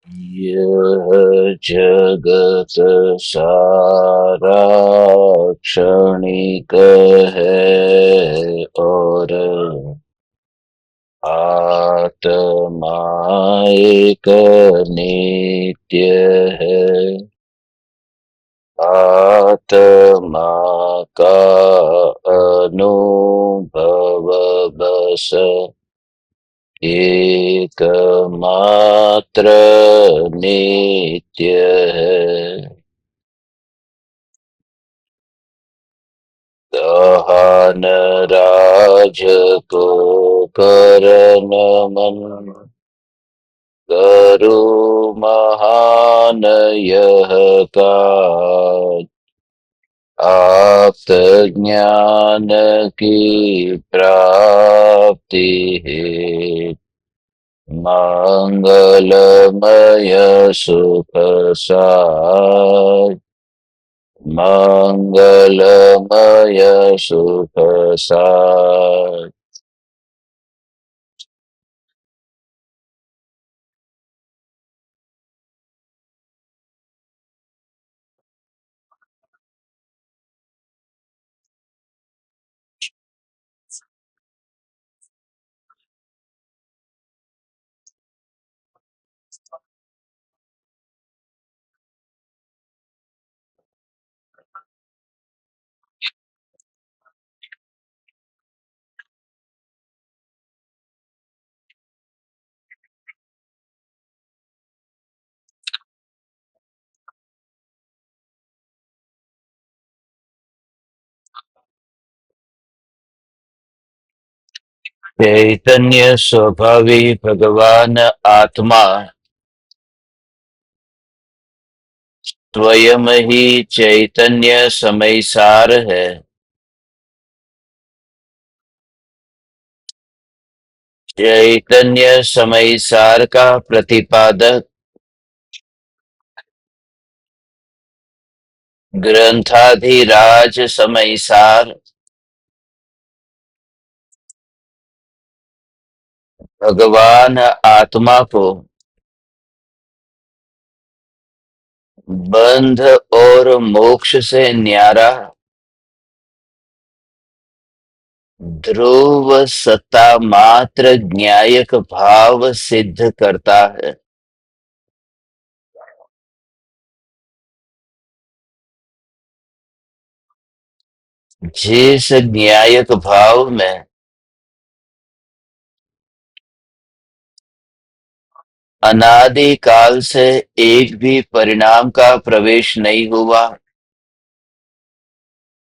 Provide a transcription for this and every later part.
यह जगत सारा क्षणिक है और आत्मा एक नित्य है। आत्मा का अनुभव बस एकमात्र नित्य है। दहन राज को करन मन करो महान यह काज। आप्त ज्ञान की प्राप्ति है मंगलमय सुख साज। मंगलमय सुख साज। चैतन्य स्वभावी भगवान आत्मा स्वयं ही चैतन्य समयसार है। चैतन्य समयसार का प्रतिपादक ग्रंथाधिराज समयसार भगवान आत्मा को बंध और मोक्ष से न्यारा ध्रुव सत्ता मात्र ज्ञायक भाव सिद्ध करता है। जिस ज्ञायक भाव में अनादि काल से एक भी परिणाम का प्रवेश नहीं हुआ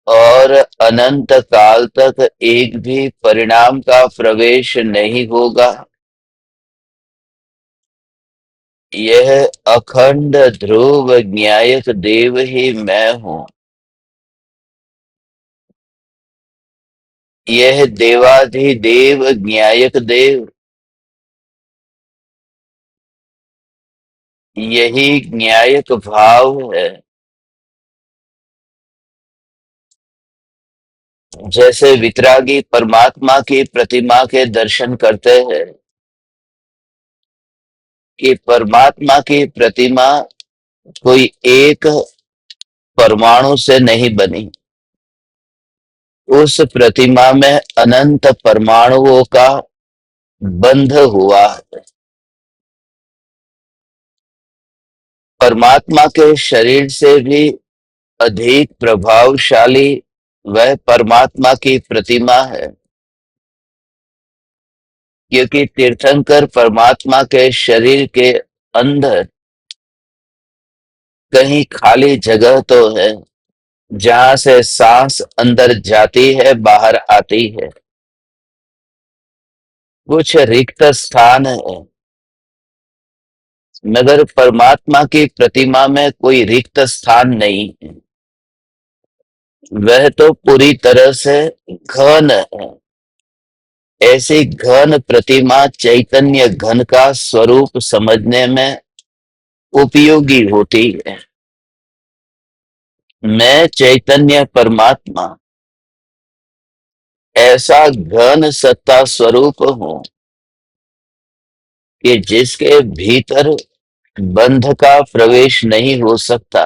और अनंत काल तक एक भी परिणाम का प्रवेश नहीं होगा, यह अखंड ध्रुव ज्ञायक देव ही मैं हूँ। यह देवाधिदेव ज्ञायक देव, यही ज्ञायक भाव है। जैसे वितरागी परमात्मा की प्रतिमा के दर्शन करते हैं कि परमात्मा की प्रतिमा कोई एक परमाणु से नहीं बनी, उस प्रतिमा में अनंत परमाणुओं का बंध हुआ है। परमात्मा के शरीर से भी अधिक प्रभावशाली वह परमात्मा की प्रतिमा है, क्योंकि तीर्थंकर परमात्मा के शरीर के अंदर कहीं खाली जगह तो है जहां से सांस अंदर जाती है बाहर आती है, कुछ रिक्त स्थान है। मगर परमात्मा की प्रतिमा में कोई रिक्त स्थान नहीं है, वह तो पूरी तरह से घन है। ऐसी घन प्रतिमा चैतन्य घन का स्वरूप समझने में उपयोगी होती है। मैं चैतन्य परमात्मा ऐसा घन सत्ता स्वरूप हूं कि जिसके भीतर बंध का प्रवेश नहीं हो सकता।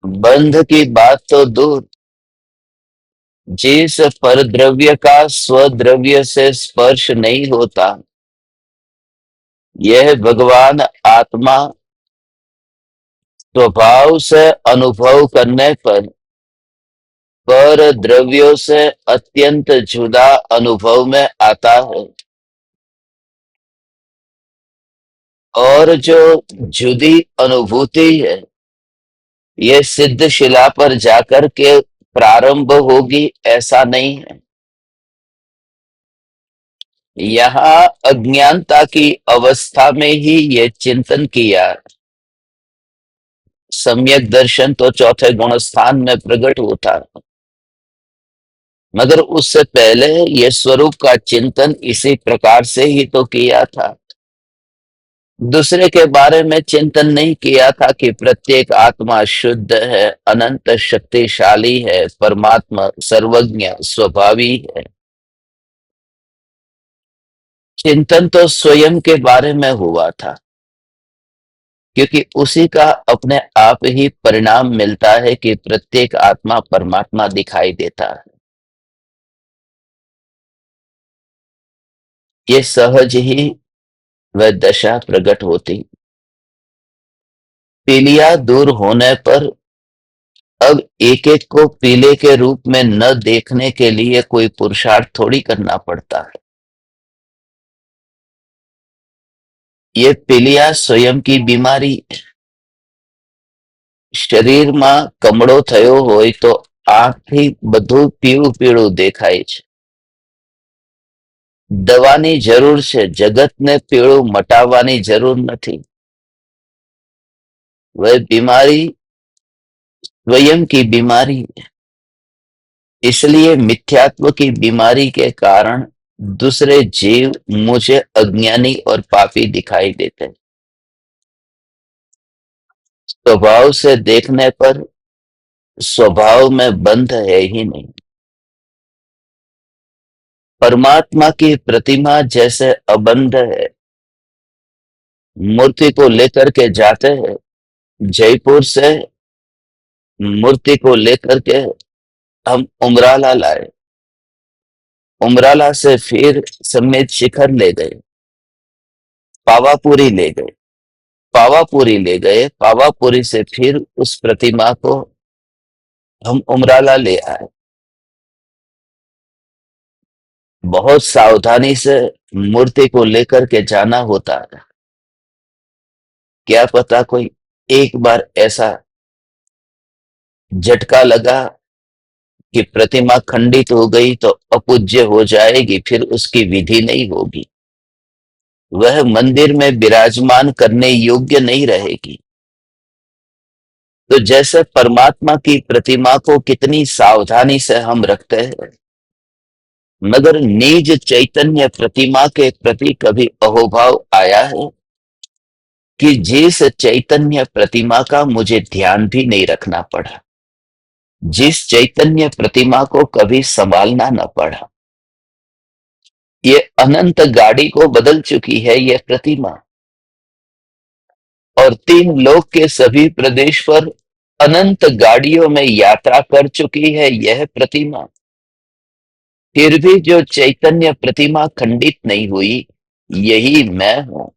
बंध की बात तो दूर, जिस परद्रव्य का स्वद्रव्य से स्पर्श नहीं होता, यह भगवान आत्मा स्वभाव से अनुभव करने पर द्रव्यों से अत्यंत जुदा अनुभव में आता है। और जो जुदी अनुभूति है, ये सिद्ध शिला पर जाकर के प्रारंभ होगी ऐसा नहीं है। यहाँ अज्ञानता की अवस्था में ही ये चिंतन किया। सम्यक दर्शन तो चौथे गुण स्थान में प्रकट होता है, मगर उससे पहले ये स्वरूप का चिंतन इसी प्रकार से ही तो किया था। दूसरे के बारे में चिंतन नहीं किया था कि प्रत्येक आत्मा शुद्ध है, अनंत शक्तिशाली है, परमात्मा सर्वज्ञ स्वभावी है। चिंतन तो स्वयं के बारे में हुआ था, क्योंकि उसी का अपने आप ही परिणाम मिलता है कि प्रत्येक आत्मा परमात्मा दिखाई देता है। ये सहज ही वह दशा प्रकट होती। पीलिया दूर होने पर अब एक एक को पीले के रूप में न देखने के लिए कोई पुरुषार्थ थोड़ी करना पड़ता है। ये पीलिया स्वयं की बीमारी। શરીરમાં કમળો થયો હોય તો આંખથી બધું પીળું પીળું દેખાય છે। દવાની જરૂર છે, જગતને પીળું મટાવવાની જરૂર નથી। वह बीमारी स्वयं की बीमारी है। इसलिए मिथ्यात्व की बीमारी के कारण दूसरे जीव मुझे अज्ञानी और पापी दिखाई देते हैं। स्वभाव से देखने पर स्वभाव में बंध है ही नहीं। परमात्मा की प्रतिमा जैसे अबंध है। मूर्ति को लेकर के जाते हैं, जयपुर से मूर्ति को लेकर के हम उमराला लाए, उमराला से फिर समेत शिखर ले गए, पावापुरी ले गए, पावापुरी ले गए, पावापुरी से फिर उस प्रतिमा को हम उमराला ले आए। बहुत सावधानी से मूर्ति को लेकर के जाना होता है। क्या पता कोई एक बार ऐसा झटका लगा कि प्रतिमा खंडित हो गई तो अपूज्य हो जाएगी, फिर उसकी विधि नहीं होगी, वह मंदिर में विराजमान करने योग्य नहीं रहेगी। तो जैसे परमात्मा की प्रतिमा को कितनी सावधानी से हम रखते हैं, मगर निज चैतन्य प्रतिमा के प्रति कभी अहोभाव आया है कि जिस चैतन्य प्रतिमा का मुझे ध्यान भी नहीं रखना पड़ा, जिस चैतन्य प्रतिमा को कभी संभालना न पड़ा। ये अनंत गाड़ी को बदल चुकी है यह प्रतिमा, और तीन लोक के सभी प्रदेश पर अनंत गाड़ियों में यात्रा कर चुकी है यह प्रतिमा। फिर भी जो चैतन्य प्रतिमा खंडित नहीं हुई, यही मैं हूं।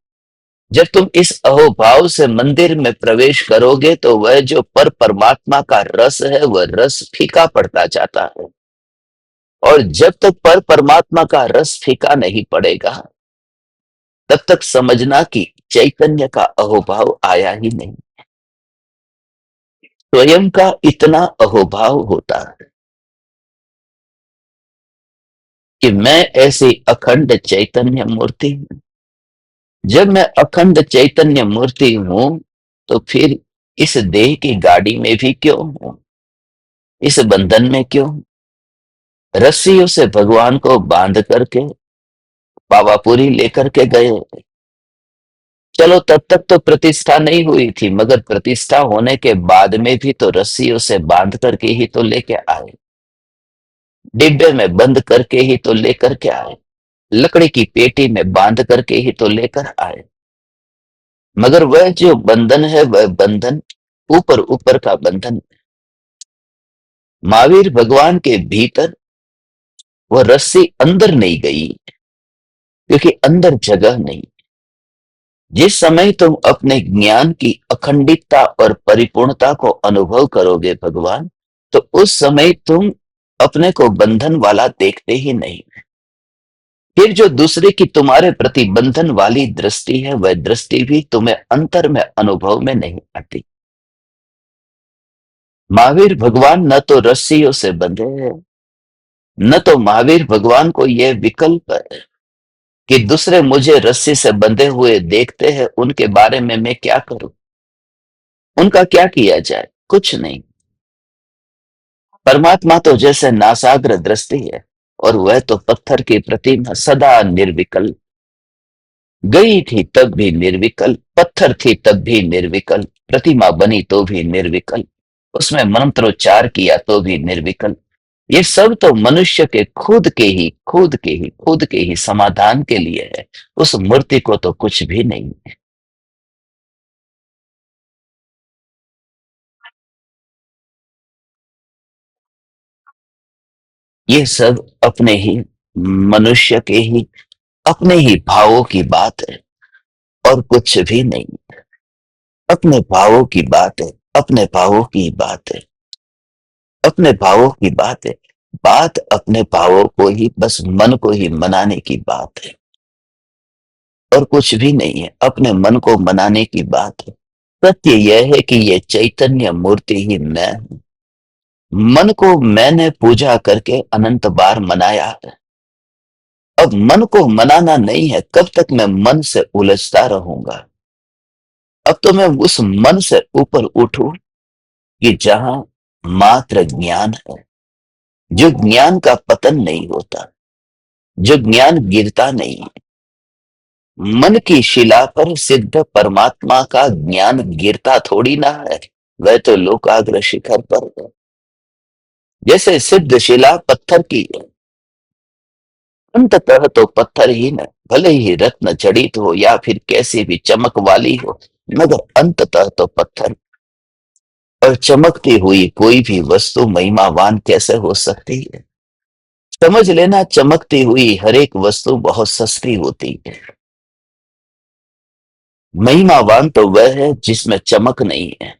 जब तुम इस अहोभाव से मंदिर में प्रवेश करोगे तो वह जो परमात्मा का रस है, वह रस फीका पड़ता जाता है। और जब तक परमात्मा का रस फीका नहीं पड़ेगा, तब तक समझना कि चैतन्य का अहोभाव आया ही नहीं। स्वयं का इतना अहोभाव होता है कि मैं ऐसी अखंड चैतन्य मूर्ति हूं। जब मैं अखंड चैतन्य मूर्ति हूं, तो फिर इस देह की गाड़ी में भी क्यों हूं, इस बंधन में क्यों? रस्सियों से भगवान को बांध करके पावापुरी लेकर के गए। चलो तब तक तो प्रतिष्ठा नहीं हुई थी, मगर प्रतिष्ठा होने के बाद में भी तो रस्सियों से बांध करके ही तो लेके आए, डिब्बे में बंद करके ही तो लेकर के आए। लकड़ी की पेटी में बांध करके ही तो लेकर आए, मगर वह जो बंधन है वह बंधन ऊपर ऊपर का बंधन। महावीर भगवान के भीतर वह रस्सी अंदर नहीं गई, क्योंकि अंदर जगह नहीं। जिस समय तुम अपने ज्ञान की अखंडितता और परिपूर्णता को अनुभव करोगे भगवान, तो उस समय तुम अपने को बंधन वाला देखते ही नहीं। फिर जो दूसरे की तुम्हारे प्रति बंधन वाली दृष्टि है, वह दृष्टि भी तुम्हें अंतर में अनुभव में नहीं आती। महावीर भगवान न तो रस्सियों से बंधे हैं, न तो महावीर भगवान को यह विकल्प है कि दूसरे मुझे रस्सी से बंधे हुए देखते हैं, उनके बारे में मैं क्या करूं, उनका क्या किया जाए, कुछ नहीं। परमात्मा तो जैसे नासाग्र दृष्टि है, और वह तो पत्थर की प्रतिमा सदा निर्विकल्प, गई थी तब भी निर्विकल्प, पत्थर थी तब भी निर्विकल्प, प्रतिमा बनी तो भी निर्विकल्प, उसमें मंत्रोच्चार किया तो भी निर्विकल्प। ये सब तो मनुष्य के खुद के ही समाधान के लिए है। उस मूर्ति को तो कुछ भी नहीं है। ये सब अपने ही मनुष्य के ही अपने ही भावों की बात है, और कुछ भी नहीं। अपने भावों की बात है, अपने भावों की बात है, अपने भावों की बात है। बात अपने भावों को ही, बस मन को ही मनाने की बात है, और कुछ भी नहीं है। अपने मन को मनाने की बात है। सत्य यह है कि यह चैतन्य मूर्ति ही मैं हूं। मन को मैंने पूजा करके अनंत बार मनाया है। अब मन को मनाना नहीं है। कब तक मैं मन से उलझता रहूंगा? अब तो मैं उस मन से ऊपर उठूं कि जहां मात्र ज्ञान है, जो ज्ञान का पतन नहीं होता, जो ज्ञान गिरता नहीं है। मन की शिला पर सिद्ध परमात्मा का ज्ञान गिरता थोड़ी ना है, वह तो लोकाग्र शिखर पर है। जैसे सिद्ध शिला पत्थर की है, अंततः तो पत्थर ही न, भले ही रत्न जड़ित हो या फिर कैसी भी चमक वाली हो, मगर अंततः तो पत्थर। और चमकती हुई कोई भी वस्तु महिमावान कैसे हो सकती है? समझ लेना, चमकती हुई हर एक वस्तु बहुत सस्ती होती है। महिमावान तो वह है जिसमें चमक नहीं है।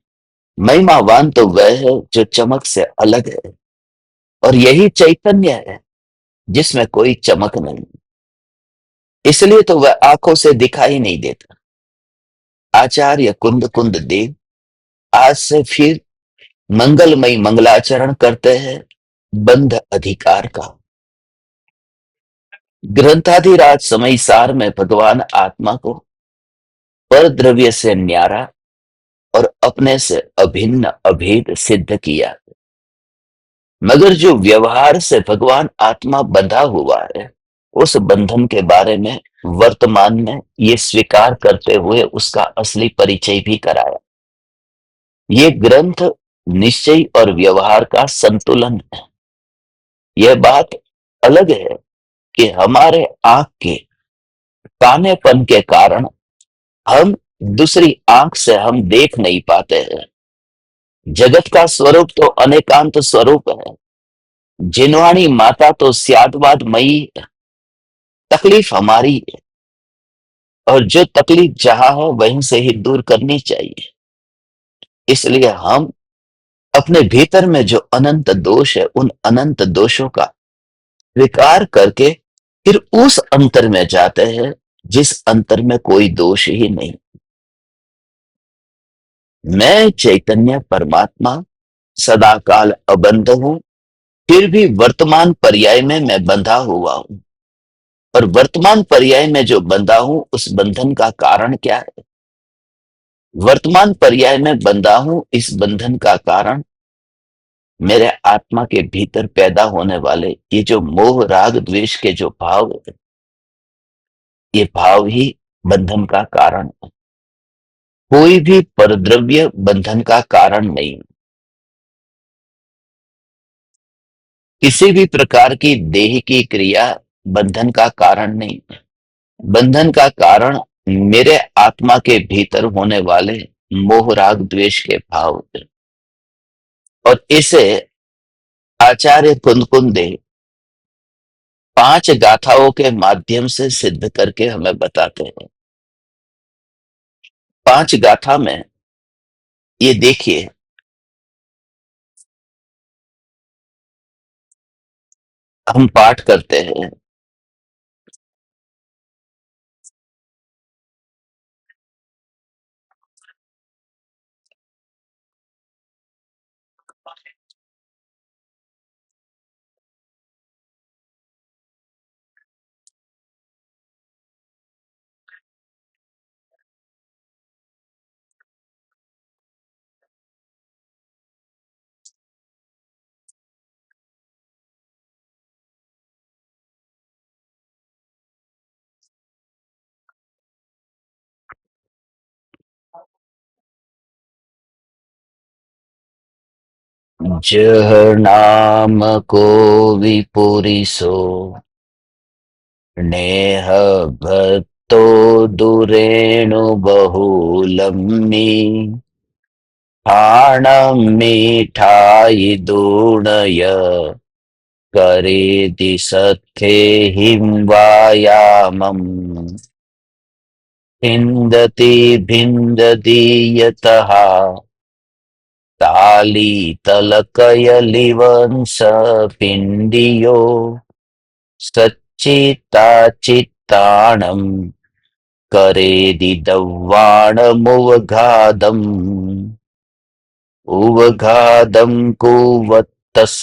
महिमावान तो वह है जो चमक से अलग है, और यही चैतन्य है जिसमें कोई चमक नहीं। इसलिए तो वह आंखों से दिखाई नहीं देता। आचार्य कुंद कुंद देव आज से फिर मंगलमय मंगलाचरण करते हैं बंध अधिकार का। ग्रंथाधिराज समय सार में भगवान आत्मा को पर द्रव्य से न्यारा और अपने से अभिन्न अभेद सिद्ध किया। मगर जो व्यवहार से भगवान आत्मा बंधा हुआ है, उस बंधन के बारे में वर्तमान में ये स्वीकार करते हुए उसका असली परिचय भी कराया। ये ग्रंथ निश्चय और व्यवहार का संतुलन है। यह बात अलग है कि हमारे आंख के कानेपन के कारण हम दूसरी आंख से हम देख नहीं पाते हैं। जगत का स्वरूप तो अनेकांत स्वरूप है। जिनवाणी माता तो स्यादवाद मई है। तकलीफ हमारी है, और जो तकलीफ जहां है वहीं से ही दूर करनी चाहिए। इसलिए हम अपने भीतर में जो अनंत दोष है, उन अनंत दोषों का स्वीकार करके फिर उस अंतर में जाते हैं जिस अंतर में कोई दोष ही नहीं। मैं चैतन्य परमात्मा सदा काल अबंध हूं, फिर भी वर्तमान पर्याय में मैं बंधा हुआ हूं। और वर्तमान पर्याय में जो बंधा हूं, उस बंधन का कारण क्या है? वर्तमान पर्याय में बंधा हूं, इस बंधन का कारण मेरे आत्मा के भीतर पैदा होने वाले ये जो मोह राग द्वेष के जो भाव है, ये भाव ही बंधन का कारण है। कोई भी परद्रव्य बंधन का कारण नहीं। किसी भी प्रकार की देह की क्रिया बंधन का कारण नहीं। बंधन का कारण मेरे आत्मा के भीतर होने वाले मोह राग द्वेष के भाव थे। और इसे आचार्य कुंदकुंदे 5 गाथाओं के माध्यम से सिद्ध करके हमें बताते हैं। 5 गाथा में ये देखिए, हम पाठ करते हैं। जह नाम को विपुरिसो नेह भक्तो दुरेणु बहुलम्मी हाणं मीठाई दूणय करेदि सत्थे हिंवायामम् हिंदति भिंददीयतः ताली तलकयलिवंस पिंडियो सच्चित्ताचित्ताणम् करेदि दव्वाणमुवघादम् उवघादम् कुवत्तस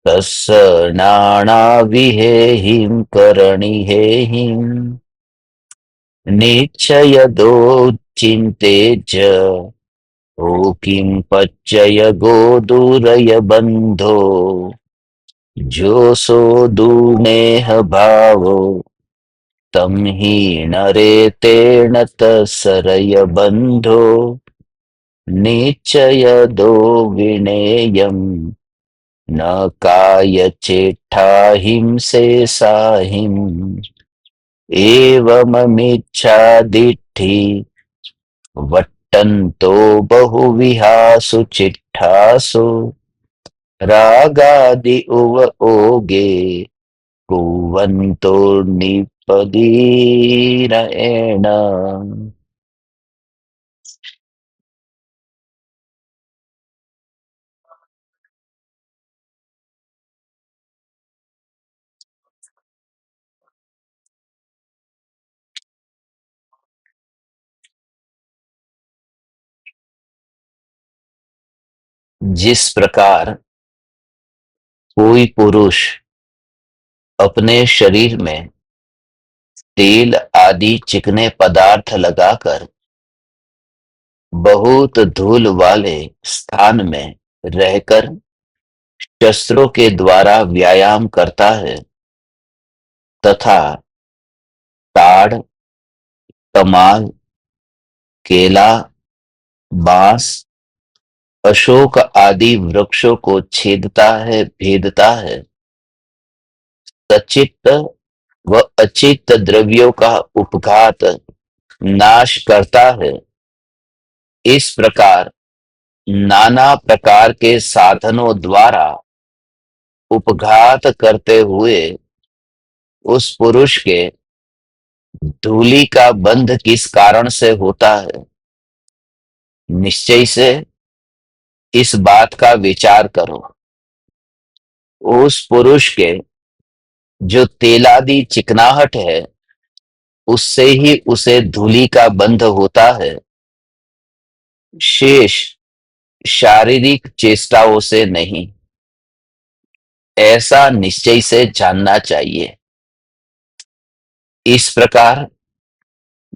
तस्य नानाविहेहिं करणिहेहिं निश्चयदो चिन्तेज ओ किं पच्चय गोदूरय बन्धो जो सो दूनेह भावो तं हि नरेतेण तत्सरय बन्धो निश्चयदो विनेयम् न कायचेष्टा हिंसेसाहिम् एवममिच्छादिट्ठी वट्टन्तो बहुविहासु चिट्ठासु रागादि उव ओगे कुवन्तो निपदीरेण। जिस प्रकार कोई पुरुष अपने शरीर में तेल आदि चिकने पदार्थ लगाकर बहुत धूल वाले स्थान में रहकर शस्त्रों के द्वारा व्यायाम करता है तथा ताड़, कमाल, केला, बांस, अशोक आदि वृक्षों को छेदता है, भेदता है, सचित्त व अचित्त द्रव्यों का उपघात नाश करता है। इस प्रकार नाना प्रकार के साधनों द्वारा उपघात करते हुए उस पुरुष के धूलि का बंध किस कारण से होता है, निश्चय से इस बात का विचार करो। उस पुरुष के जो तेलादि चिकनाहट है उससे ही उसे धूलि का बंध होता है, शेष शारीरिक चेष्टाओं से नहीं। ऐसा निश्चय से जानना चाहिए। इस प्रकार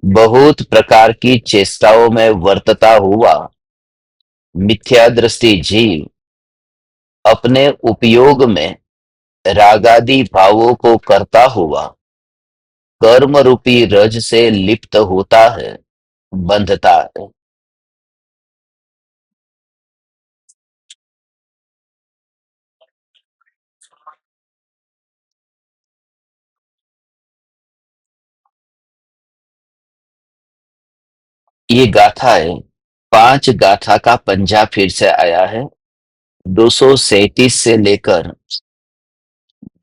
बहुत प्रकार की चेष्टाओं में वर्तता हुआ मिथ्या दृष्टि जीव अपने उपयोग में रागादि भावों को करता हुआ कर्म रूपी रज से लिप्त होता है, बंधता है। ये गाथा है, 5 गाथा का पंजा फिर से आया है, 237 से लेकर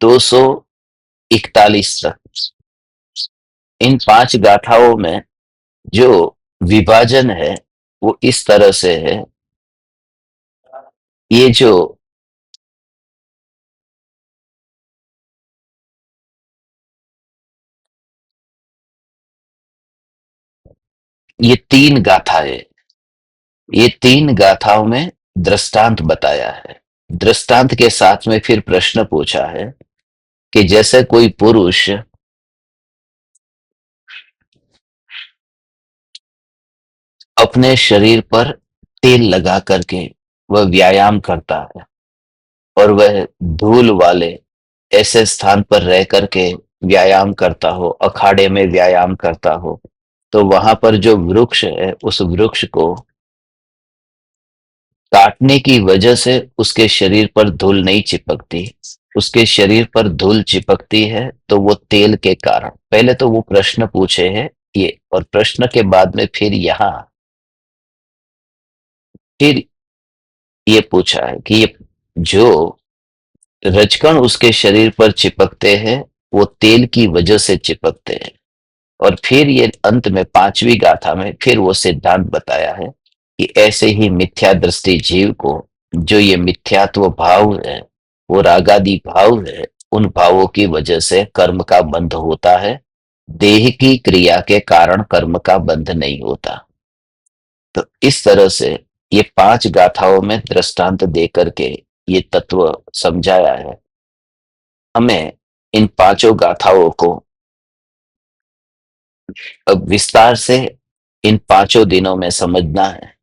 241 तक। इन 5 गाथाओं में जो विभाजन है वो इस तरह से है। ये जो ये 3 गाथाएं, ये 3 गाथाओं में दृष्टांत बताया है। दृष्टांत के साथ में फिर प्रश्न पूछा है कि जैसे कोई पुरुष अपने शरीर पर तेल लगा करके वह व्यायाम करता है, और वह धूल वाले ऐसे स्थान पर रह करके व्यायाम करता हो, अखाड़े में व्यायाम करता हो, तो वहां पर जो वृक्ष है उस वृक्ष को काटने की वजह से उसके शरीर पर धूल नहीं चिपकती। उसके शरीर पर धूल चिपकती है तो वो तेल के कारण। पहले तो वो प्रश्न पूछे हैं ये, और प्रश्न के बाद में फिर ये पूछा है कि ये जो रजकण उसके शरीर पर चिपकते हैं वो तेल की वजह से चिपकते हैं। और फिर ये अंत में 5वीं गाथा में फिर वो सिद्धांत बताया है कि ऐसे ही मिथ्या दृष्टि जीव को, जो ये मिथ्यात्व भाव है, वो रागादि भाव है, उन भावों की वजह से कर्म का बंध होता है। देह की क्रिया के कारण कर्म का बंध नहीं होता। तो इस तरह से ये 5 गाथाओं में दृष्टांत दे करके ये तत्व समझाया है। हमें इन पांचों गाथाओं को अब विस्तार से इन 5 दिनों में समझना है।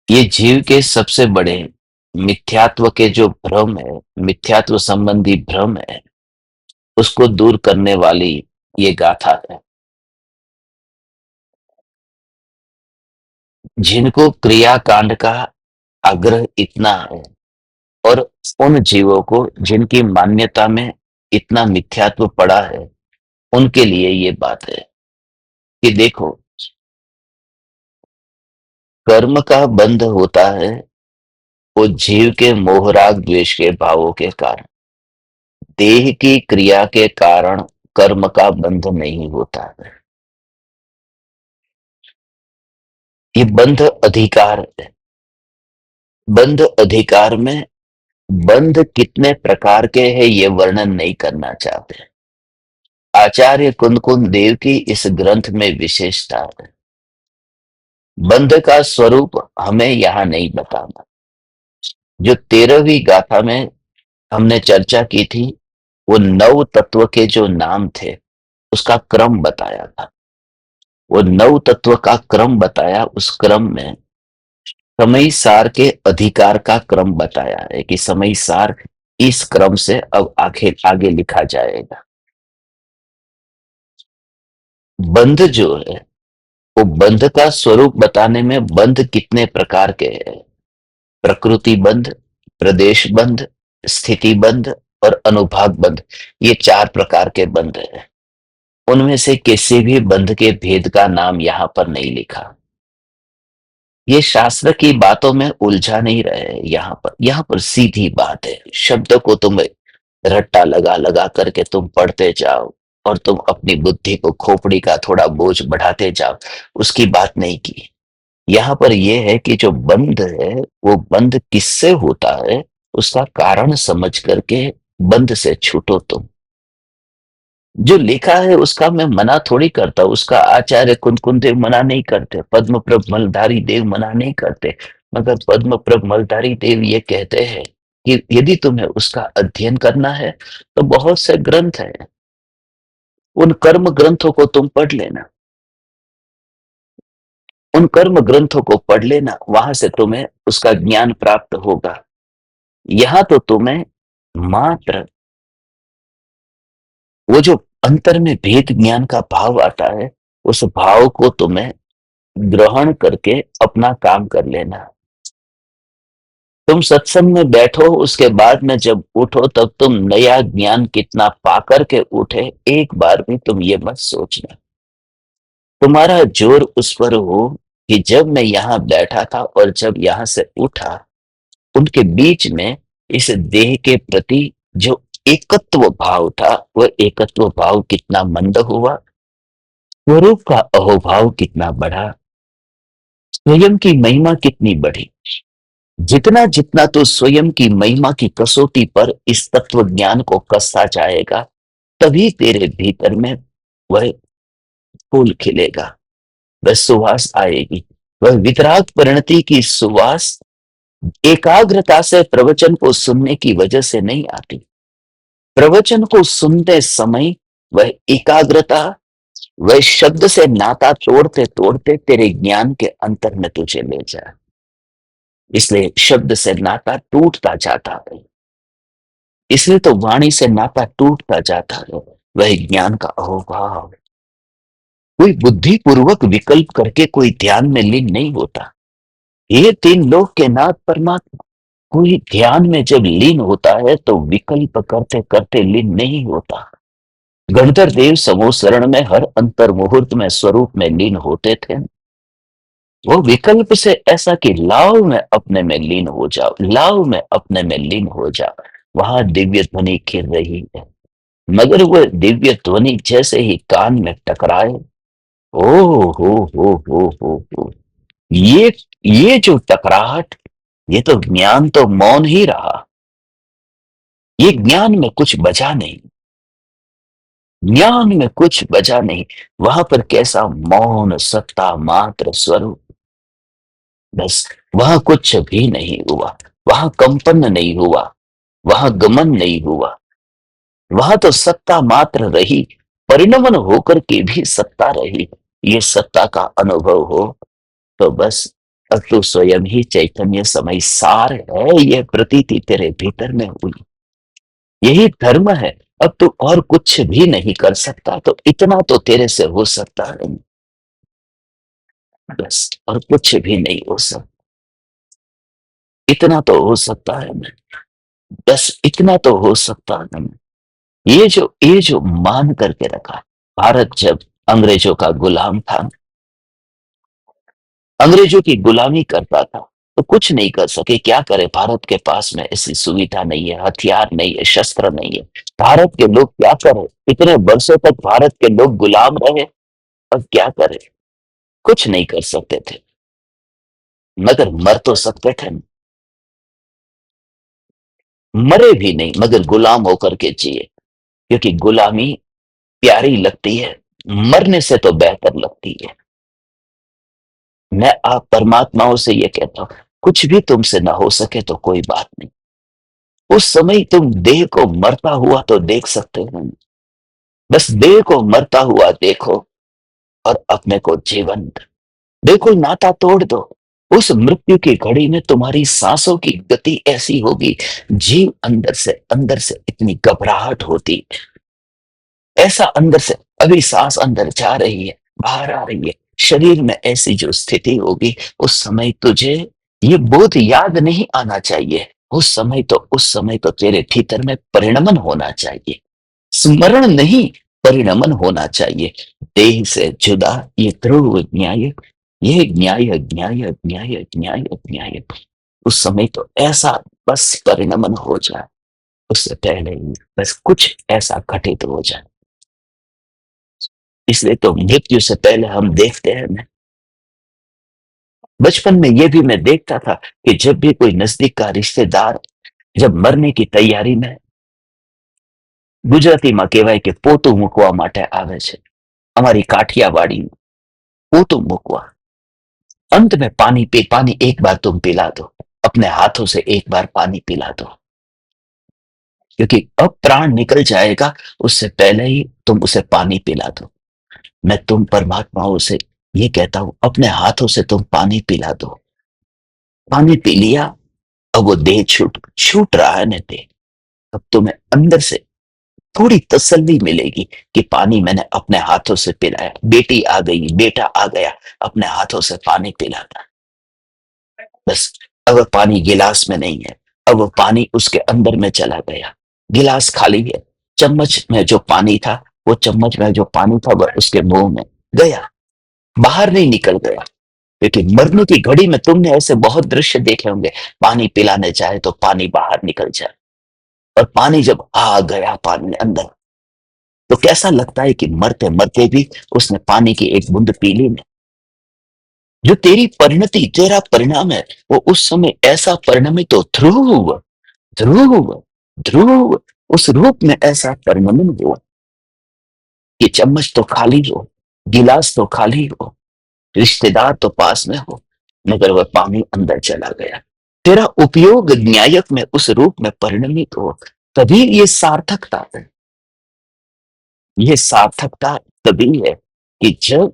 ये जीव के सबसे बड़े मिथ्यात्व के जो भ्रम है, मिथ्यात्व संबंधी भ्रम है, उसको दूर करने वाली ये गाथा है। जिनको क्रिया कांड का आग्रह इतना है, और उन जीवों को जिनकी मान्यता में इतना मिथ्यात्व पड़ा है, उनके लिए ये बात है कि देखो, कर्म का बंध होता है वो जीव के मोहराग द्वेष के भावों के कारण। देह की क्रिया के कारण कर्म का बंध नहीं होता है। ये बंध अधिकार है। बंध अधिकार में बंध कितने प्रकार के हैं ये वर्णन नहीं करना चाहते। आचार्य कुंद देव की इस ग्रंथ में विशेषता है। बंध का स्वरूप हमें यहाँ नहीं बताना। जो 13वीं गाथा में हमने चर्चा की थी, वो 9 तत्व के जो नाम थे उसका क्रम बताया था। वो 9 तत्व का क्रम बताया, उस क्रम में समय सार के अधिकार का क्रम बताया है कि समय सार इस क्रम से अब आगे आगे लिखा जाएगा। बंध जो है वो बंध का स्वरूप बताने में बंध कितने प्रकार के हैं। प्रकृति बंध, प्रदेश बंध, स्थिति बंध और अनुभाग बंध, ये 4 प्रकार के बंध हैं। उनमें से किसी भी बंध के भेद का नाम यहां पर नहीं लिखा। ये शास्त्र की बातों में उलझा नहीं रहे। यहाँ पर सीधी बात है। शब्द को तुम रट्टा लगा लगा करके तुम पढ़ते जाओ, और तुम अपनी बुद्धि को, खोपड़ी का थोड़ा बोझ बढ़ाते जाओ, उसकी बात नहीं की। यहाँ पर यह है कि जो बंध है वो बंध किससे होता है, उसका कारण समझ करके बंध से छूटो तुम। जो लिखा है उसका मैं मना थोड़ी करता, उसका आचार्य कुंद देव मना नहीं करते, पद्मप्रभ मलधारी देव मना नहीं करते। मगर पद्मप्रभ मलधारी देव ये कहते हैं कि यदि तुम्हें उसका अध्ययन करना है तो बहुत से ग्रंथ हैं, उन कर्म ग्रंथों को तुम पढ़ लेना। उन कर्म ग्रंथों को पढ़ लेना, वहां से तुम्हें उसका ज्ञान प्राप्त होगा। यहाँ तो तुम्हें मात्र वो जो अंतर में भेद ज्ञान का भाव आता है, उस भाव को तुम्हें ग्रहण करके अपना काम कर लेना। तुम सत्संग में बैठो, उसके बाद में जब उठो तब तुम नया ज्ञान कितना पाकर के उठे, एक बार भी तुम ये मत सोचना। तुम्हारा जोर उस पर हो कि जब मैं यहाँ बैठा था और जब यहाँ से उठा, उनके बीच में इस देह के प्रति जो एकत्व भाव था, वह एकत्व भाव कितना मंद हुआ, स्वरूप का अहोभाव कितना बढ़ा, स्वयं की महिमा कितनी बढ़ी। जितना जितना तो स्वयं की महिमा की कसौटी पर इस तत्व ज्ञान को कसता जाएगा, तभी तेरे भीतर में वह फूल खिलेगा, वह सुवास आएगी। वह वितराग परिणति की सुवास एकाग्रता से प्रवचन को सुनने की वजह से नहीं आती। प्रवचन को सुनते समय वह एकाग्रता, वह शब्द से नाता तोड़ते तोड़ते तेरे ज्ञान के अंतर में तुझे ले जाए। इसलिए शब्द से नाता टूटता जाता है, इसलिए तो वाणी से नाता टूटता जाता है। वह ज्ञान का अहोभाव, कोई बुद्धिपूर्वक विकल्प करके कोई ध्यान में लीन नहीं होता। ये तीन लोक के नाथ परमात्मा कोई ध्यान में जब लीन होता है तो विकल्प करते करते लीन नहीं होता। गणधर देव समूह शरण में हर अंतर मुहूर्त में स्वरूप में लीन होते थे। वो विकल्प से ऐसा कि लाओ में अपने में लीन हो जाओ, लाओ में अपने में लीन हो जाओ। वहां दिव्य ध्वनि खिल रही है, मगर वह दिव्य ध्वनि जैसे ही कान में टकराए, ओ हो, ये जो टकराहट, ये तो ज्ञान तो मौन ही रहा। ये ज्ञान में कुछ बचा नहीं, ज्ञान में कुछ बचा नहीं। वहां पर कैसा मौन सत्ता मात्र स्वरूप, बस वहां कुछ भी नहीं हुआ। वहां कंपन नहीं हुआ, वहां गमन नहीं हुआ, वहां तो सत्ता मात्र रही, परिणमन होकर के भी सत्ता रही। ये सत्ता का अनुभव हो तो बस अब तू स्वयं ही चैतन्य समय सार है, यह प्रतीति तेरे भीतर में हुई। यही धर्म है। अब तू और कुछ भी नहीं कर सकता, तो इतना तो तेरे से हो सकता है, बस और कुछ भी नहीं हो सकता। इतना तो हो सकता है मैं, बस इतना तो हो सकता है मैं। ये जो मान करके रखा, भारत जब अंग्रेजों का गुलाम था, अंग्रेजों की गुलामी करता था, तो कुछ नहीं कर सके। क्या करे, भारत के पास में ऐसी सुविधा नहीं है, हथियार नहीं है, शस्त्र नहीं है। भारत के लोग क्या करे, इतने वर्षों तक भारत के लोग गुलाम रहे, अब क्या करे, कुछ नहीं कर सकते थे। मगर मर तो सकते थे, मरे भी नहीं मगर गुलाम होकर के जिए, क्योंकि गुलामी प्यारी लगती है, मरने से तो बेहतर लगती है। मैं आप परमात्माओं से ये कहता हूं, कुछ भी तुमसे ना हो सके तो कोई बात नहीं। उस समय तुम देह को मरता हुआ तो देख सकते हो, बस देह को मरता हुआ देखो और अपने को जीवंत। बिल्कुल नाता तोड़ दो। उस मृत्यु की घड़ी में तुम्हारी सांसों की गति ऐसी होगी, जीव अंदर से इतनी घबराहट होती, ऐसा अंदर से अभी सांस अंदर जा रही है, बाहर आ रही है, शरीर में ऐसी जो स्थिति होगी, उस समय तुझे ये बोध याद नहीं आना चाहिए। उस समय तो तेरे भीतर में परिणमन होना चाहिए, स्मरण नहीं, परिणमन होना चाहिए। देह से जुदा ये ध्रुव न्याय, ये न्याय न्याय न्याय न्याय न्याय, उस समय तो ऐसा बस परिणमन हो जाए, उससे पहले ही बस कुछ ऐसा घटित हो जाए। इसलिए तो मृत्यु से पहले हम देखते हैं ना, बचपन में ये भी मैं देखता था कि जब भी कोई नजदीक का रिश्तेदार जब मरने की तैयारी में, ગુજરાતીમાં કહેવાય કે પોતું મૂકવા માટે આવે છે, અમારી काठियावाड़ी में पोतू મૂકવા, अंत में पानी एक बार तुम पिला दो, अपने हाथों से एक बार पानी पिला दो, क्योंकि अब प्राण निकल जाएगा, उससे पहले ही तुम उसे पानी पिला दो। मैं तुम परमात्माओं से ये कहता हूं, अपने हाथों से तुम पानी पिला दो। पानी पी लिया, अब वो देह छूट रहा है ना देह, अब तुम्हें अंदर से थोड़ी तसल्ली मिलेगी कि पानी मैंने अपने हाथों से पिलाया, बेटी आ गई, बेटा आ गया, अपने हाथों से पानी पिलाता, बस अब वह पानी गिलास में नहीं है, अब वह पानी उसके अंदर में चला गया। गिलास खाली है, चम्मच में जो पानी था, वो चम्मच में जो पानी था वह उसके मुंह में गया, बाहर नहीं निकल गया। क्योंकि मरने की घड़ी में तुमने ऐसे बहुत दृश्य देखे होंगे, पानी पिलाने चाहे तो पानी बाहर निकल जाए, और पानी जब आ गया पानी अंदर, तो कैसा लगता है कि मरते मरते भी उसने पानी की एक बूंद पी ली नहीं। जो तेरी परिणति, तेरा परिणाम है, वो उस समय ऐसा परिणमित हो, ध्रुव ध्रुव ध्रुव, उस रूप में ऐसा परिणमन हुआ कि चम्मच तो खाली हो, गिलास तो खाली हो, रिश्तेदार तो पास में हो, मगर वह पानी अंदर चला गया। तेरा उपयोग न्यायक में उस रूप में परिणमित हो, तभी ये सार्थकता है। ये सार्थकता तभी है कि जब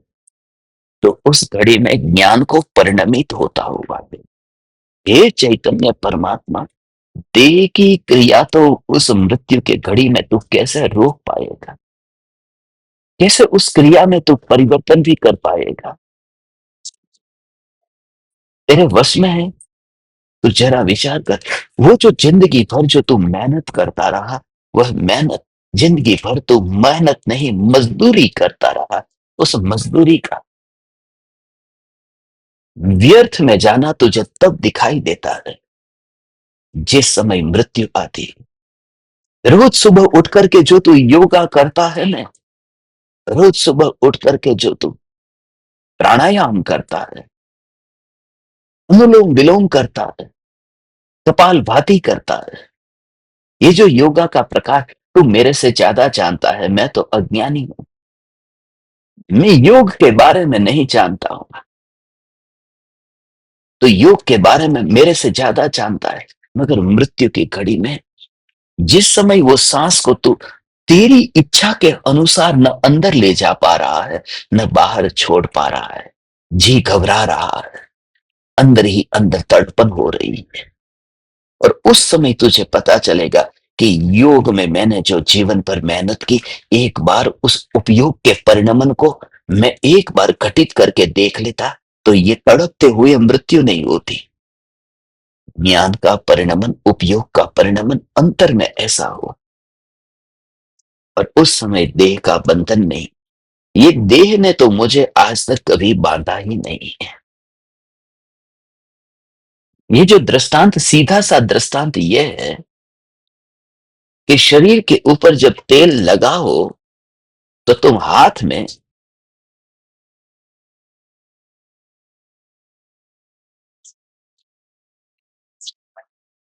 तो उस घड़ी में ज्ञान को परिणमित होता हुआ दे। हे चैतन्य परमात्मा, देह की क्रिया तो उस मृत्यु के घड़ी में तू कैसे रोक पाएगा, कैसे उस क्रिया में तू परिवर्तन भी कर पाएगा, तेरे वश में है। तो जरा विचार कर, वो जो जिंदगी भर जो तू मेहनत करता रहा, वह मेहनत, जिंदगी भर तू मेहनत नहीं मजदूरी करता रहा, उस मजदूरी का व्यर्थ में जाना तुझे तब दिखाई देता है जिस समय मृत्यु आती है। रोज सुबह उठ करके जो तू योगा करता है ना, रोज सुबह उठ करके जो तू प्राणायाम करता है, अनुलोम विलोम करता है, कपाल भाती करता है, ये जो योगा का प्रकार, तू मेरे से ज्यादा जानता है, मैं तो अज्ञानी हूं। मैं योग के बारे में नहीं जानता हूं, तो योग के बारे में मेरे से ज्यादा जानता है। मगर मृत्यु की घड़ी में जिस समय वो सांस को तू तेरी इच्छा के अनुसार न अंदर ले जा पा रहा है, न बाहर छोड़ पा रहा है, जी घबरा रहा है, अंदर ही अंदर तड़पन हो रही है, और उस समय तुझे पता चलेगा कि योग में मैंने जो जीवन पर मेहनत की, एक बार उस उपयोग के परिणमन को मैं एक बार घटित करके देख लेता, तो ये तड़पते हुए मृत्यु नहीं होती। ज्ञान का परिणमन, उपयोग का परिणमन अंतर में ऐसा हो, और उस समय देह का बंधन नहीं। ये देह ने तो मुझे आज तक कभी बांधा ही नहीं है। ये जो दृष्टांत, सीधा सा दृष्टांत ये है कि शरीर के ऊपर जब तेल लगा हो, तो तुम हाथ में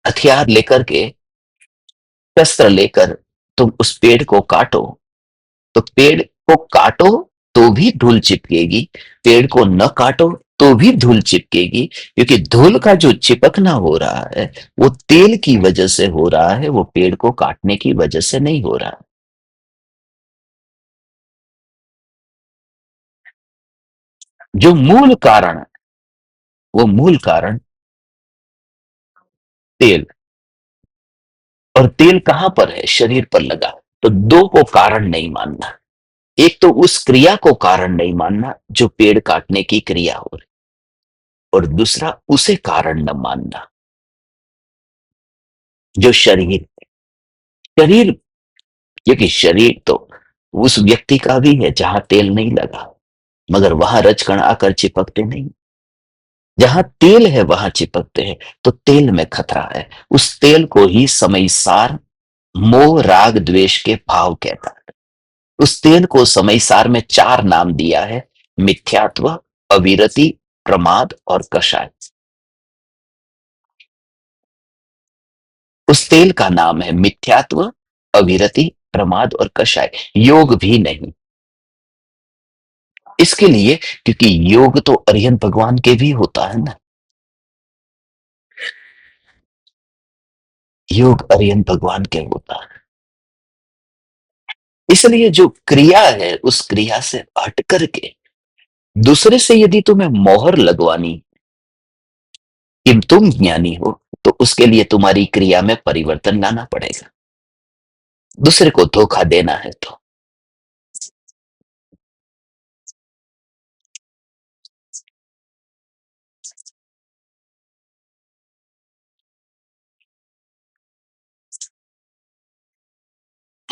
हथियार लेकर के, शस्त्र लेकर तुम उस पेड़ को काटो, तो पेड़ को काटो तो भी धूल चिपकेगी, पेड़ को न काटो तो भी धूल चिपकेगी, क्योंकि धूल का जो चिपकना हो रहा है वो तेल की वजह से हो रहा है, वो पेड़ को काटने की वजह से नहीं हो रहा। जो मूल कारण है, वो मूल कारण तेल, और तेल कहां पर है, शरीर पर लगा। तो दो को कारण नहीं मानना, एक तो उस क्रिया को कारण नहीं मानना जो पेड़ काटने की क्रिया हो रही, और दूसरा उसे कारण न मानना जो शरीर, शरीर, क्योंकि शरीर तो उस व्यक्ति का भी है जहां तेल नहीं लगा, मगर वहां रजकण आकर चिपकते नहीं। जहां तेल है वहां चिपकते हैं, तो तेल में खतरा है। उस तेल को ही समय सार, मोह राग द्वेष के भाव कहता है। उस तेल को समय सार में चार नाम दिया है: मिथ्यात्व, अविरति, प्रमाद और कषाय। उस तेल का नाम है मिथ्यात्व, अविरति, प्रमाद और कषाय। योग भी नहीं। इसके लिए, क्योंकि योग तो अरिहंत भगवान के भी होता है ना, योग अरिहंत भगवान के होता है। इसलिए जो क्रिया है, उस क्रिया से हट करके दूसरे से यदि तुम्हें मोहर लगवानी कि तुम ज्ञानी हो, तो उसके लिए तुम्हारी क्रिया में परिवर्तन लाना पड़ेगा। दूसरे को धोखा देना है तो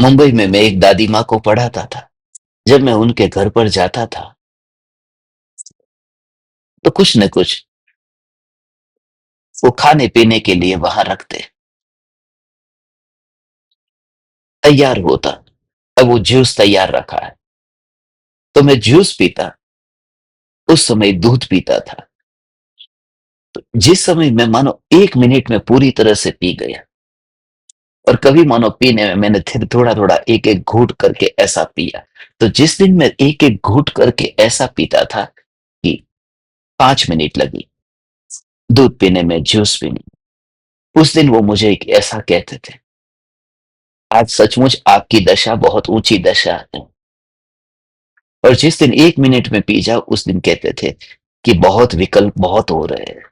मुंबई में मैं एक दादी माँ को पढ़ाता था। जब मैं उनके घर पर जाता था, तो कुछ न कुछ वो खाने-पीने के लिए वहाँ रखते, तैयार होता। अब वो जूस तैयार रखा है, तो मैं जूस पीता, उस समय दूध पीता था। जिस समय मैं मानो 1 मिनट में पूरी तरह से पी गया, और कभी मानो पीने में मैंने फिर थोड़ा-थोड़ा, एक-एक घूँट करके ऐसा पिया। तो जिस दिन मैं एक-एक घूँट करके ऐसा पीता था कि 5 मिनट लगी दूध पीने में, जूस पीने में, उस दिन वो मुझे एक ऐसा कहते थे, "आज सचमुच आपकी दशा बहुत ऊँची दशा है।" और जिस दिन 1 मिनट में पी जाओ, उस दिन कहते थे कि बहुत विकल्प बहुत हो रहे हैं।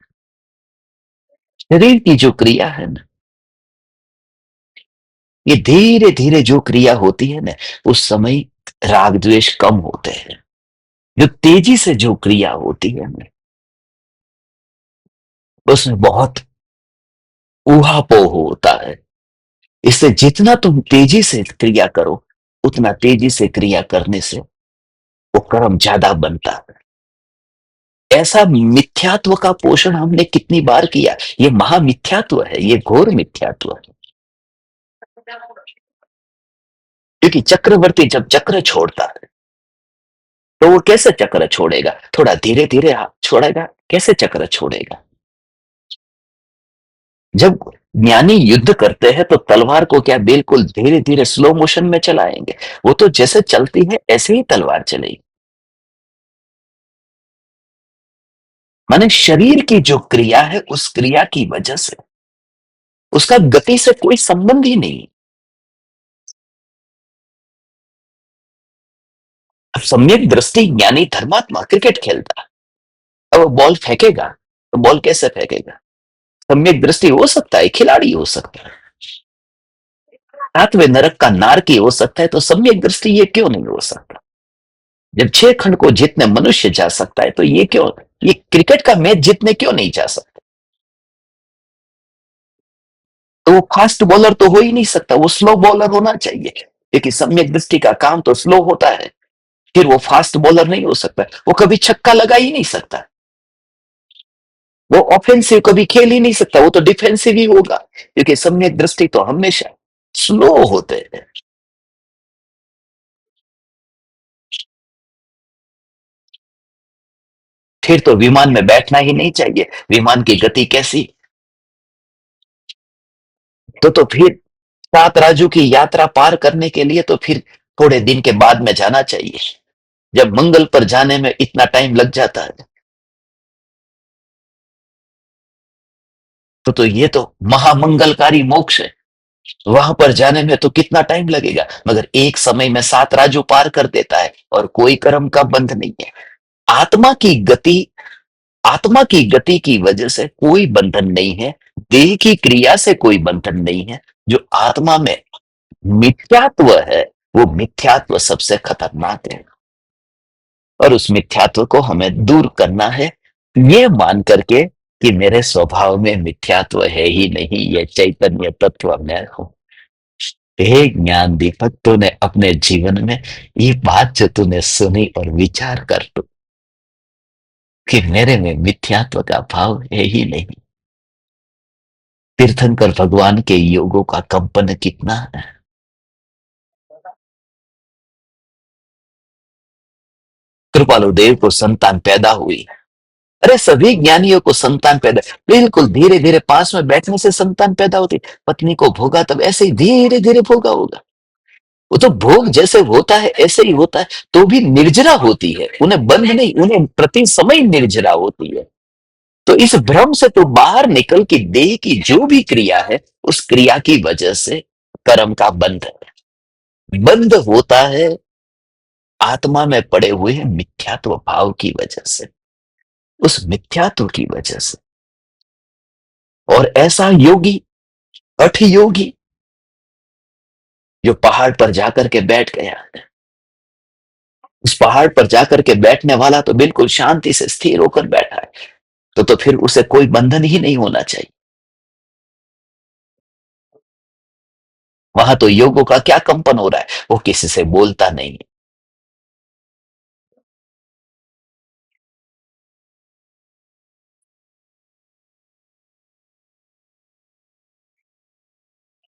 शरीर की जो क्रिया है ना, ये धीरे-धीरे जो क्रिया होती है ना, उस समय राग-द्वेष कम होते हैं। जो तेजी से जो क्रिया होती है ना, उसमें बहुत ऊहापोह होता है। इससे जितना तुम तेजी से क्रिया करो, उतना तेजी से क्रिया करने से वो कर्म ज्यादा बनता है। ऐसा मिथ्यात्व का पोषण हमने कितनी बार किया। ये महामिथ्यात्व है, ये घोर मिथ्यात्व है। क्योंकि चक्रवर्ती जब चक्र छोड़ता है, तो वो कैसे चक्र छोड़ेगा? थोड़ा धीरे-धीरे छोड़ेगा, कैसे चक्र छोड़ेगा? जब ज्ञानी युद्ध करते हैं, तो तलवार को क्या बिल्कुल धीरे-धीरे स्लो मोशन में चलाएँगे? वो तो जैसे चलती है, ऐसे ही तलवार चलेगी। माने शरीर की जो क्रिया है, उस क्रिया की वजह से उसका गति से कोई संबंध ही नहीं। अब सम्यक दृष्टि ज्ञानी धर्मात्मा क्रिकेट खेलता, अब वो बॉल फेंकेगा, तो बॉल कैसे फेंकेगा? सम्यक दृष्टि हो सकता है, खिलाड़ी हो सकता है, सातवें नरक का नारकी हो सकता है, तो सम्यक दृष्टि ये क्यों नहीं हो सकता? जब 6 खंड को जीतने मनुष्य जा सकता है, तो ये क्यों, ये क्रिकेट का मैच जीतने क्यों नहीं जा सकता? तो वो फास्ट बॉलर तो हो ही नहीं सकता, वो स्लो बॉलर होना चाहिए, क्योंकि सम्यक दृष्टि का काम तो स्लो होता है। फिर वो फास्ट बॉलर नहीं हो सकता, वो कभी छक्का लगा ही नहीं सकता, वो ऑफेंसिव कभी खेल ही नहीं सकता, वो तो डिफेंसिव ही होगा, क्योंकि सम्यक दृष्टि तो हमेशा स्लो होते हैं। फिर तो विमान में बैठना ही नहीं चाहिए, विमान की गति कैसी? तो फिर 7 राज्यों की यात्रा पार करने के लिए तो फिर थोड़े दिन के बाद में जाना चाहिए। जब मंगल पर जाने में इतना टाइम लग जाता है, तो ये तो महामंगलकारी मोक्ष है। वहां पर जाने में तो कितना टाइम लगेगा, मगर एक समय में 7 राज्यों पार कर देता है, और कोई कर्म का बंध नहीं है। आत्मा की गति, आत्मा की गति की वजह से कोई बंधन नहीं है, देह की क्रिया से कोई बंधन नहीं है। जो आत्मा में मिथ्यात्व है, वो मिथ्यात्व सबसे खतरनाक है, और उस मिथ्यात्व को हमें दूर करना है, ये मान करके कि मेरे स्वभाव में मिथ्यात्व है ही नहीं, ये चैतन्य तत्व मैं हूं। हे ज्ञान दीपक, तूने अपने जीवन में ये बात जो तूने सुनी, और विचार कर तू कि मेरे में मिथ्यात्व का भाव है ही नहीं। तीर्थंकर भगवान के योगों का कंपन कितना है। कृपालु देव को संतान पैदा हुई, अरे सभी ज्ञानियों को संतान पैदा, बिल्कुल धीरे धीरे पास में बैठने से संतान पैदा होती। पत्नी को भोगा तब ऐसे ही धीरे धीरे भोगा होगा, वो तो भोग जैसे होता है ऐसे ही होता है। तो भी निर्जरा होती है, उन्हें बंध नहीं, उन्हें प्रति समय निर्जरा होती है। तो इस भ्रम से तो बाहर निकल के देह की जो भी क्रिया है, उस क्रिया की वजह से कर्म का बंध है, बंध होता है आत्मा में पड़े हुए मिथ्यात्व भाव की वजह से, उस मिथ्यात्व की वजह से। और ऐसा योगी, हठ योगी, जो पहाड़ पर जाकर के बैठ गया, उस पहाड़ पर जाकर के बैठने वाला तो बिल्कुल शांति से स्थिर होकर बैठा है, तो फिर उसे कोई बंधन ही नहीं होना चाहिए। वहां तो योगों का क्या कंपन हो रहा है, वो किसी से बोलता नहीं है।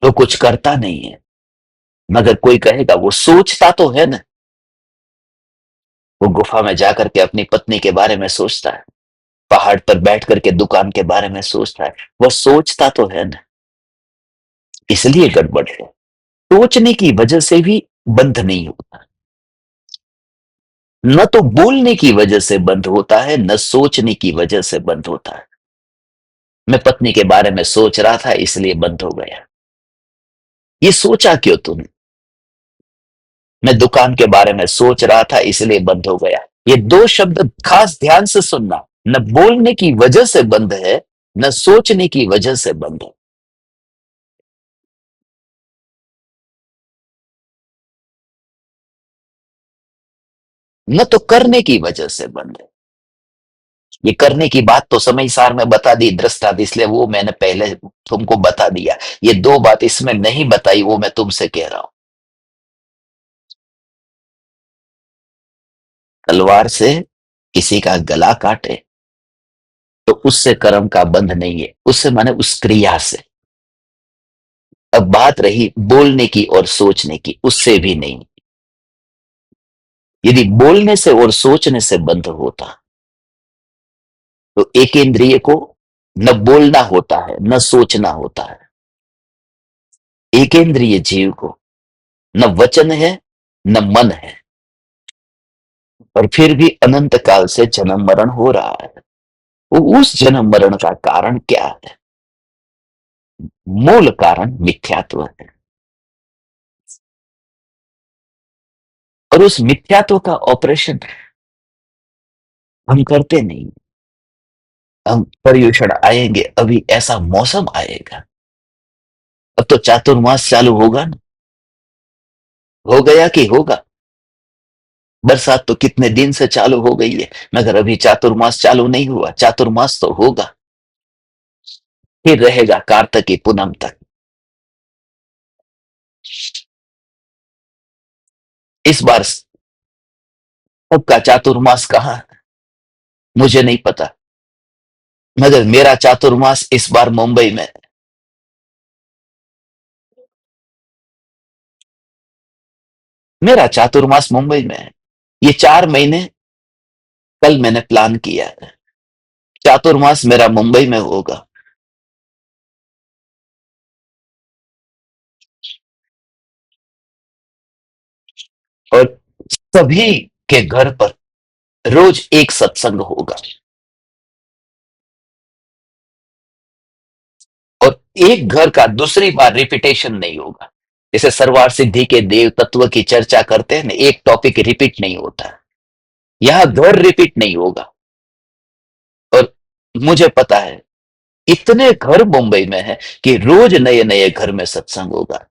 वो कुछ करता नहीं है, मगर कोई कहेगा वो सोचता तो है ना। वो गुफा में जाकर के अपनी पत्नी के बारे में सोचता है, पहाड़ पर बैठ करके दुकान के बारे में सोचता है, वो सोचता तो है ना। इसलिए गड़बड़ है। सोचने की वजह से भी बंध नहीं होता। न तो बोलने की वजह से बंद होता है, न सोचने की वजह से बंद होता है। मैं पत्नी के बारे में सोच रहा था इसलिए बंद हो गया। ये सोचा क्यों तुमने? मैं दुकान के बारे में सोच रहा था इसलिए बंद हो गया। ये दो शब्द खास ध्यान से सुनना। न बोलने की वजह से बंद है, न सोचने की वजह से बंद है। न तो करने की वजह से बंद है। ये करने की बात तो समय सार में बता दी दृष्टांत, इसलिए वो मैंने पहले तुमको बता दिया। ये दो बात इसमें नहीं बताई, वो मैं तुमसे कह रहा हूं। तलवार से किसी का गला काटे तो उससे कर्म का बंध नहीं है, उससे माने उस क्रिया से। अब बात रही बोलने की और सोचने की, उससे भी नहीं। यदि बोलने से और सोचने से बंध होता तो एक इंद्रिय को न बोलना होता है न सोचना होता है। एक इंद्रिय जीव को न वचन है न मन है, और फिर भी अनंत काल से जन्म मरण हो रहा है। वो उस जन्म मरण का कारण क्या है? मूल कारण मिथ्यात्व है। और उस मिथ्यात्व का ऑपरेशन हम करते नहीं। हम पर्युषण आएंगे, अभी ऐसा मौसम आएगा, अब तो चातुर्मास चालू होगा ना। हो गया कि होगा? बरसात तो कितने दिन से चालू हो गई है, मगर अभी चातुर्मास चालू नहीं हुआ। चातुर्मास तो होगा, फिर रहेगा कार्तिकी पूनम तक। इस बार सबका चातुर्मास कहाँ है, मुझे नहीं पता, मगर मेरा चातुर्मास इस बार मुंबई में है। मेरा चातुर्मास मुंबई में है। ये 4 महीने कल मैंने प्लान किया है, चातुर्मास मेरा मुंबई में होगा। और सभी के घर पर रोज एक सत्संग होगा, और एक घर का दूसरी बार रिपीटेशन नहीं होगा। जैसे सर्वार सिद्धि के देव तत्व की चर्चा करते हैं ना, एक टॉपिक रिपीट नहीं होता। यहां घर रिपीट नहीं होगा। और मुझे पता है इतने घर मुंबई में है कि रोज नए नए घर में सत्संग होगा।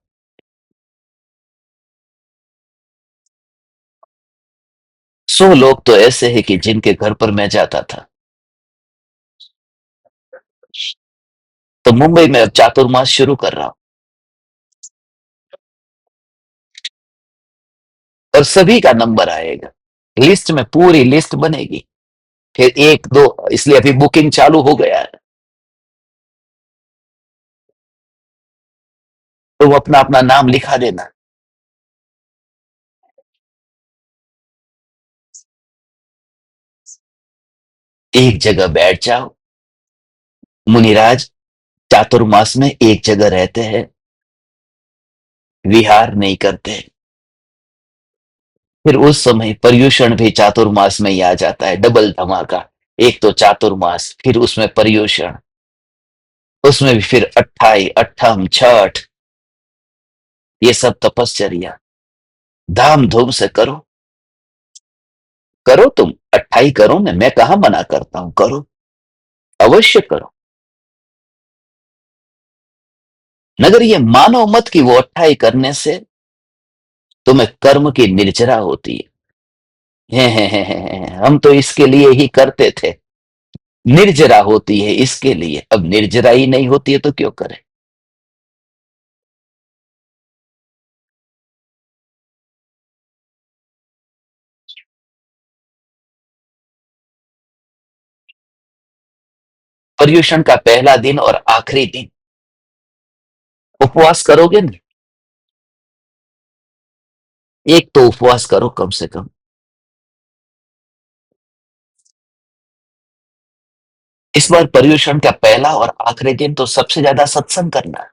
100 लोग तो ऐसे हैं कि जिनके घर पर मैं जाता था। तो मुंबई में अब चातुर्मास शुरू कर रहा हूं, और सभी का नंबर आएगा, लिस्ट में पूरी लिस्ट बनेगी। फिर एक दो, इसलिए अभी बुकिंग चालू हो गया है। तो वो अपना अपना नाम लिखा देना। एक जगह बैठ जाओ। मुनिराज चातुर्मास में एक जगह रहते हैं, विहार नहीं करते। फिर उस समय पर्यूषण भी चातुर्मास में ही आ जाता है, डबल धमाका। एक तो चातुर्मास, फिर उसमें पर्यूषण, उसमें भी फिर अट्ठाई अट्ठम छठ, ये सब तपस्चर्या धाम धूम से करो। करो तुम 28 करो ना, मैं कहां मना करता हूं, करो, अवश्य करो। मगर ये मानो मत कि वो 28 करने से तुम्हें कर्म की निर्जरा होती है। हम तो इसके लिए ही करते थे। निर्जरा होती है इसके लिए, अब निर्जरा ही नहीं होती है तो क्यों करें? पर्युषण का पहला दिन और आखिरी दिन उपवास करोगे ना, एक तो उपवास करो कम से कम। इस बार पर्युषण का पहला और आखिरी दिन तो सबसे ज्यादा सत्संग करना।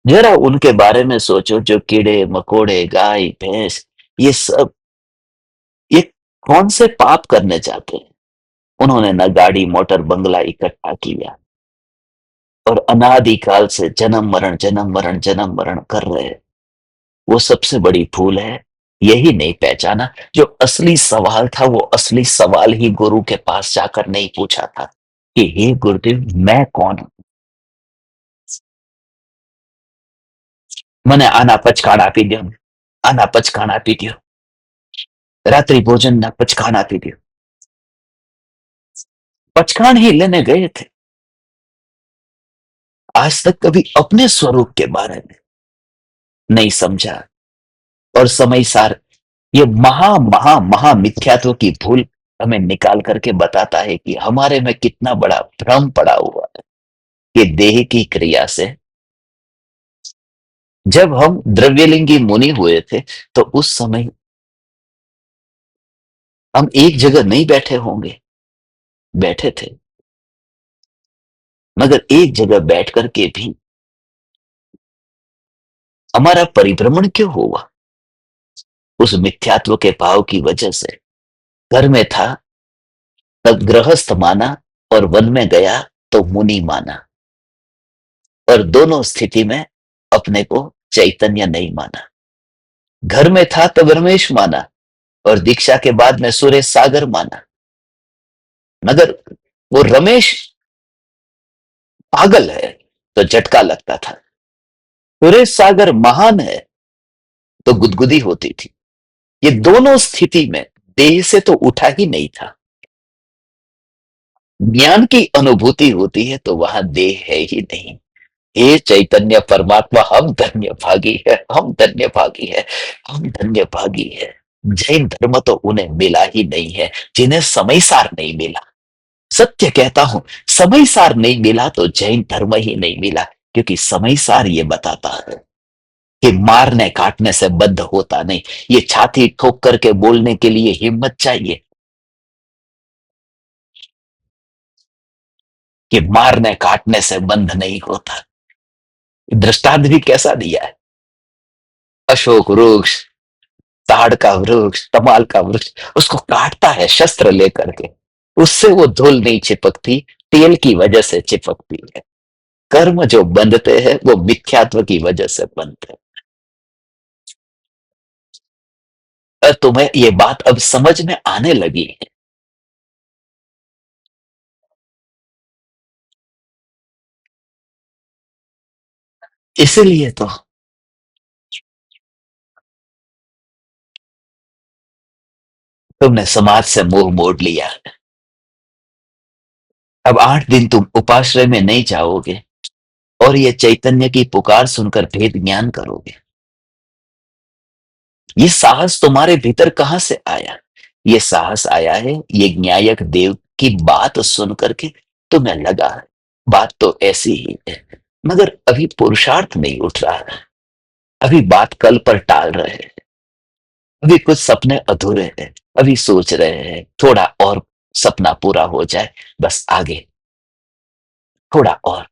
जरा उनके बारे में सोचो, जो कीड़े मकोड़े गाय भैंस, ये सब, ये कौन से पाप करने जाते हैं। उन्होंने न गाड़ी मोटर बंगला इकट्ठा किया, और अनादिकाल से जन्म मरण जन्म मरण जन्म मरण कर रहे हैं। वो सबसे बड़ी भूल है, यही नहीं पहचाना। जो असली सवाल था, वो असली सवाल ही गुरु के पास जाकर नहीं पूछा था कि हे गुरुदेव, मैं कौन हूं। મને આના પચકાણ આપી દો, આના પચકાણ આપી દો, रात्रि भोजन ना पचकान આપી दो। पचकान ही लेने गए थे। आज तक कभी अपने स्वरूप के बारे में नहीं समझा। और समय सार ये महा महा महा मिथ्यात्व की भूल हमें निकाल करके बताता है कि हमारे में कितना बड़ा भ्रम पड़ा हुआ है। कि देह की क्रिया से, जब हम द्रव्यलिंगी मुनि हुए थे, तो उस समय हम एक जगह नहीं बैठे होंगे, बैठे थे, मगर एक जगह बैठ करके भी हमारा परिभ्रमण क्यों हुआ? उस मिथ्यात्व के भाव की वजह से। घर में था तब गृहस्थ माना, और वन में गया तो मुनि माना, और दोनों स्थिति में अपने को चैतन्य नहीं माना। घर में था तब रमेश माना, और दीक्षा के बाद में सुरेश सागर माना, मगर वो रमेश पागल है तो झटका लगता था, सुरेश सागर महान है तो गुदगुदी होती थी। ये दोनों स्थिति में देह से तो उठा ही नहीं था। ज्ञान की अनुभूति होती है तो वहां देह है ही नहीं। हे चैतन्य परमात्मा, हम धन्य भागी है, हम धन्य भागी है, हम धन्य भागी है। जैन धर्म तो उन्हें मिला ही नहीं है जिन्हें समय सार नहीं मिला। सत्य कहता हूं, समय सार नहीं मिला तो जैन धर्म ही नहीं मिला। क्योंकि समय सार ये बताता है कि मारने काटने से बंध होता नहीं। ये छाती ठोक करके बोलने के लिए हिम्मत चाहिए कि मारने काटने से बंध नहीं होता। दृष्टांत भी कैसा दिया है? अशोक वृक्ष, ताड़ का वृक्ष, तमाल का वृक्ष, उसको काटता है शस्त्र लेकर के, उससे वो धूल नहीं चिपकती, तेल की वजह से चिपकती है। कर्म जो बंधते हैं वो मिथ्यात्व की वजह से बनते हैं। तुम्हें ये बात अब समझ में आने लगी है। इसीलिए तो तुमने समाज से मुंह मोड़ लिया। अब 8 दिन तुम उपाश्रय में नहीं जाओगे, और ये चैतन्य की पुकार सुनकर भेद ज्ञान करोगे। ये साहस तुम्हारे भीतर कहां से आया? ये साहस आया है ये न्यायक देव की बात सुन करके। तुम्हें लगा बात तो ऐसी ही है, मगर अभी पुरुषार्थ नहीं उठ रहा है। अभी बात कल पर टाल रहे हैं। अभी कुछ सपने अधूरे हैं। अभी सोच रहे हैं थोड़ा और सपना पूरा हो जाए, बस आगे थोड़ा और।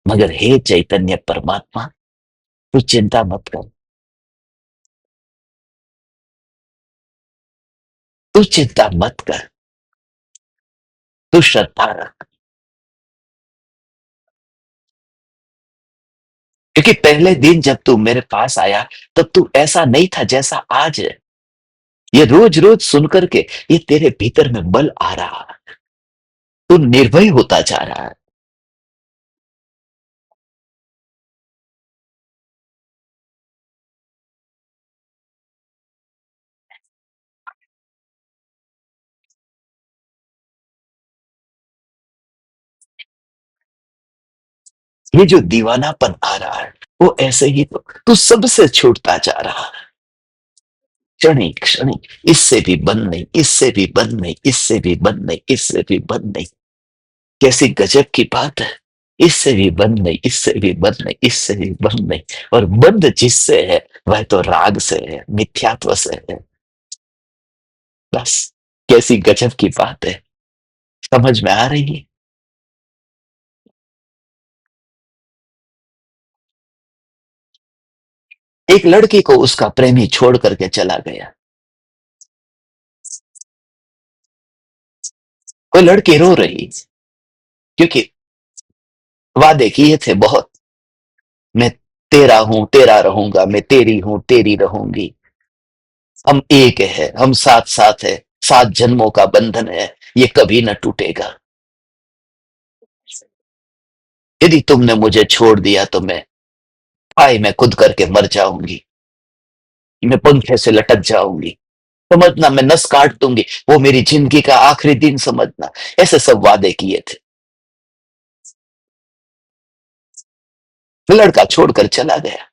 मगर हे चैतन्य परमात्मा, तू चिंता मत कर, तू चिंता मत कर, तू श्रद्धा रख। क्योंकि पहले दिन जब तू मेरे पास आया, तब तू ऐसा नहीं था जैसा आज है। ये रोज रोज सुन करके ये तेरे भीतर में बल आ रहा है। तू निर्भय होता जा रहा है। ये जो दीवानापन आ रहा है, वो ऐसे ही तो तू सबसे छूटता जा रहा है। क्षणिक क्षणिक, इससे भी बंद नहीं, इससे भी बंद नहीं, इससे भी बंद नहीं, इससे भी बंद नहीं। कैसी गजब की बात है। इससे भी बंद नहीं, इससे भी बंद नहीं, इससे भी बंद नहीं। और बंद जिससे है वह तो राग से है, मिथ्यात्व से है। बस, कैसी गजब की बात है। समझ में आ रही है। एक लड़की को उसका प्रेमी छोड़ करके चला गया। कोई लड़की रो रही, क्योंकि वादे किए थे बहुत। मैं तेरा हूं, तेरा रहूंगा, मैं तेरी हूं, तेरी रहूंगी। हम एक है, हम साथ साथ है, 7 जन्मों का बंधन है, ये कभी न टूटेगा। यदि तुमने मुझे छोड़ दिया तो मैं खुद करके मर जाऊंगी। मैं पंखे से लटक जाऊंगी। समझना, मैं नस काट दूंगी, वो मेरी जिंदगी का आखिरी दिन समझना। ऐसे सब वादे किए थे। लड़का छोड़कर चला गया।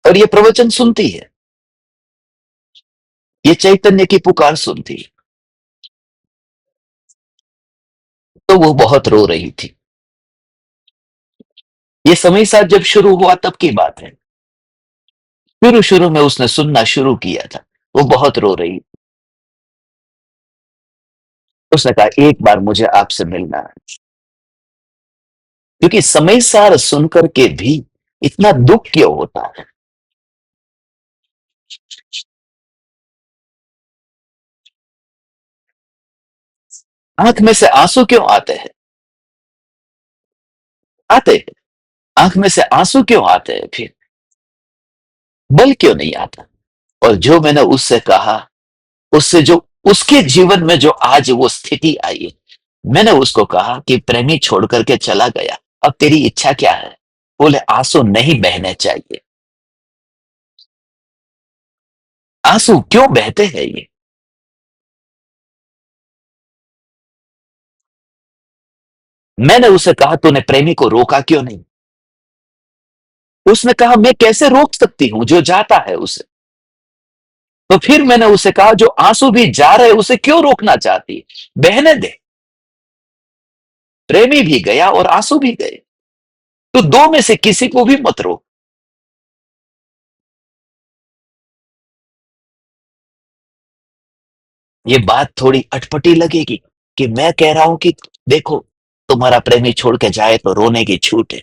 और ये प्रवचन सुनती है, ये चैतन्य की पुकार सुनती है। तो वो बहुत रो रही थी। ये समय साथ जब शुरू हुआ तब की बात है। शुरू शुरू में उसने सुनना शुरू किया था। वो बहुत रो रही। उसने कहा, एक बार मुझे आपसे मिलना है। क्योंकि समय सार सुनकर के भी इतना दुख क्यों होता है। आंख में से आंसू क्यों आते हैं। आते हैं। आंख में से आंसू क्यों आते हैं फिर। बल क्यों नहीं आता। और जो मैंने उससे कहा, उससे जो उसके जीवन में जो आज वो स्थिति आई, मैंने उसको कहा कि प्रेमी छोड़ करके चला गया, अब तेरी इच्छा क्या है। बोले, आंसू नहीं बहने चाहिए। आंसू क्यों बहते हैं ये। मैंने उसे कहा, तूने प्रेमी को रोका क्यों नहीं। उसने कहा, मैं कैसे रोक सकती हूं जो जाता है उसे। तो फिर मैंने उसे कहा, जो आंसू भी जा रहे उसे क्यों रोकना चाहती है? बहने दे। प्रेमी भी गया और आंसू भी गए। तो दो में से किसी को भी मत रोक। ये बात थोड़ी अटपटी लगेगी कि मैं कह रहा हूं कि देखो, तुम्हारा प्रेमी छोड़ के जाए तो रोने की छूट है।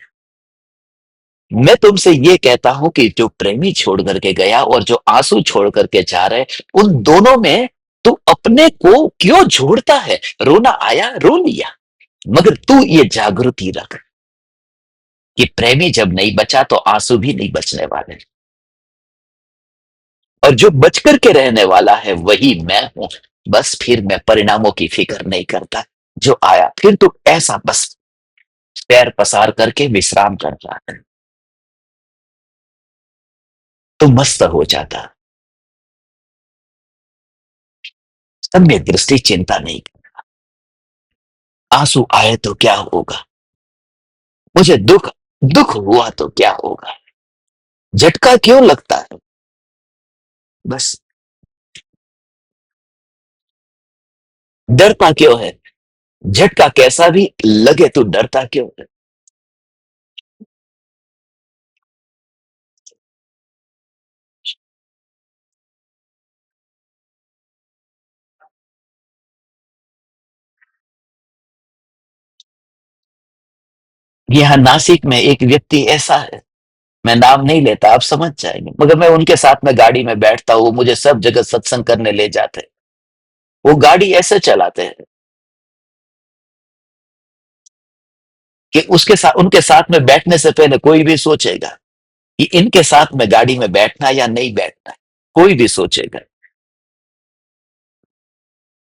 मैं तुमसे ये कहता हूं कि जो प्रेमी छोड़ करके गया और जो आंसू छोड़ करके जा रहे, उन दोनों में तू अपने को क्यों जोड़ता है। रोना आया, रो लिया। मगर तू ये जागृति रख कि प्रेमी जब नहीं बचा तो आंसू भी नहीं बचने वाले। और जो बच करके रहने वाला है वही मैं हूं। बस फिर मैं परिणामों की फिक्र नहीं करता। जो आया फिर तो ऐसा बस पैर पसार करके विश्राम करता है, तो मस्त हो जाता। सम्यक दृष्टि चिंता नहीं। आंसू आए तो क्या होगा। मुझे दुख दुख हुआ तो क्या होगा। झटका क्यों लगता है। बस, डरता क्यों है। झटका कैसा भी लगे तो डरता क्यों है। यहां नासिक में एक व्यक्ति ऐसा है, मैं नाम नहीं लेता, आप समझ जाएंगे, मगर मैं उनके साथ में गाड़ी में बैठता हूं, वो मुझे सब जगह सत्संग करने ले जाते हैं। वो गाड़ी ऐसे चलाते हैं कि उसके साथ उनके साथ में बैठने से पहले कोई भी सोचेगा कि इनके साथ में गाड़ी में बैठना या नहीं बैठना। कोई भी सोचेगा।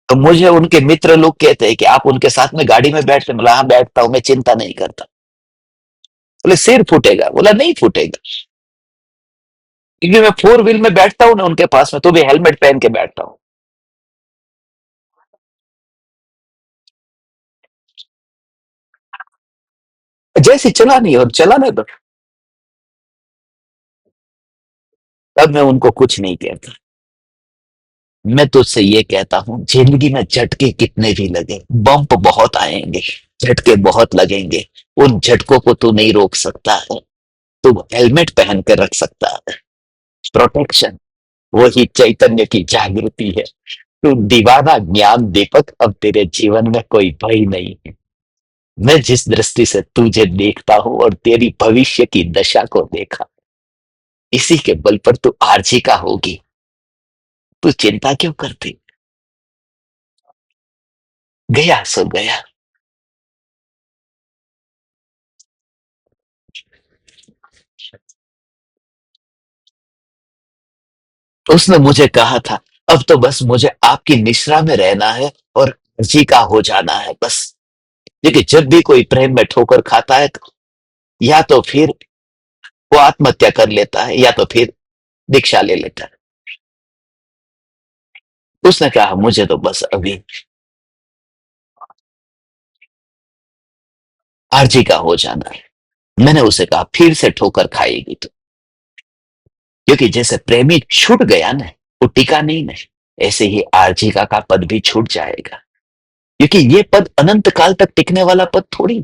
तो मुझे उनके मित्र लोग कहते हैं कि आप उनके साथ में गाड़ी में बैठते। बोला, हाँ बैठता हूं, मैं चिंता नहीं करता। बोले, सिर फूटेगा। बोला, नहीं फूटेगा, क्योंकि मैं 4 व्हील में बैठता हूं ना उनके पास में, तो भी हेलमेट पहन के बैठता हूं। जैसी चलानी है और चलाने दो। तब मैं उनको कुछ नहीं कहता। मैं तुझसे ये कहता हूं, जिंदगी में झटके कितने भी लगे, बम्प बहुत आएंगे, झटके बहुत लगेंगे, उन झटकों को तू नहीं रोक सकता है। तू हेलमेट पहन कर रख सकता है। प्रोटेक्शन वही चैतन्य की जागृति है। तू दीवाना ज्ञान दीपक, अब तेरे जीवन में कोई भय नहीं है। मैं जिस दृष्टि से तुझे देखता हूं और तेरी भविष्य की दशा को देखा, इसी के बल पर तू आरजी का होगी। तू चिंता क्यों करती? गया सो गया। उसने मुझे कहा था, अब तो बस मुझे आपकी निश्रा में रहना है और आरजी का हो जाना है बस। देखिए, जब भी कोई प्रेम में ठोकर खाता है, या तो फिर वो आत्महत्या कर लेता है या तो फिर दीक्षा ले लेता है। उसने कहा, मुझे तो बस अभी आरजी का हो जाना है। मैंने उसे कहा, फिर से ठोकर खाएगी तो, क्योंकि जैसे प्रेमी छूट गया ना, वो टिका नहीं ना, ऐसे ही आरजी का पद भी छूट जाएगा। क्योंकि ये पद अनंत काल तक टिकने वाला पद थोड़ी।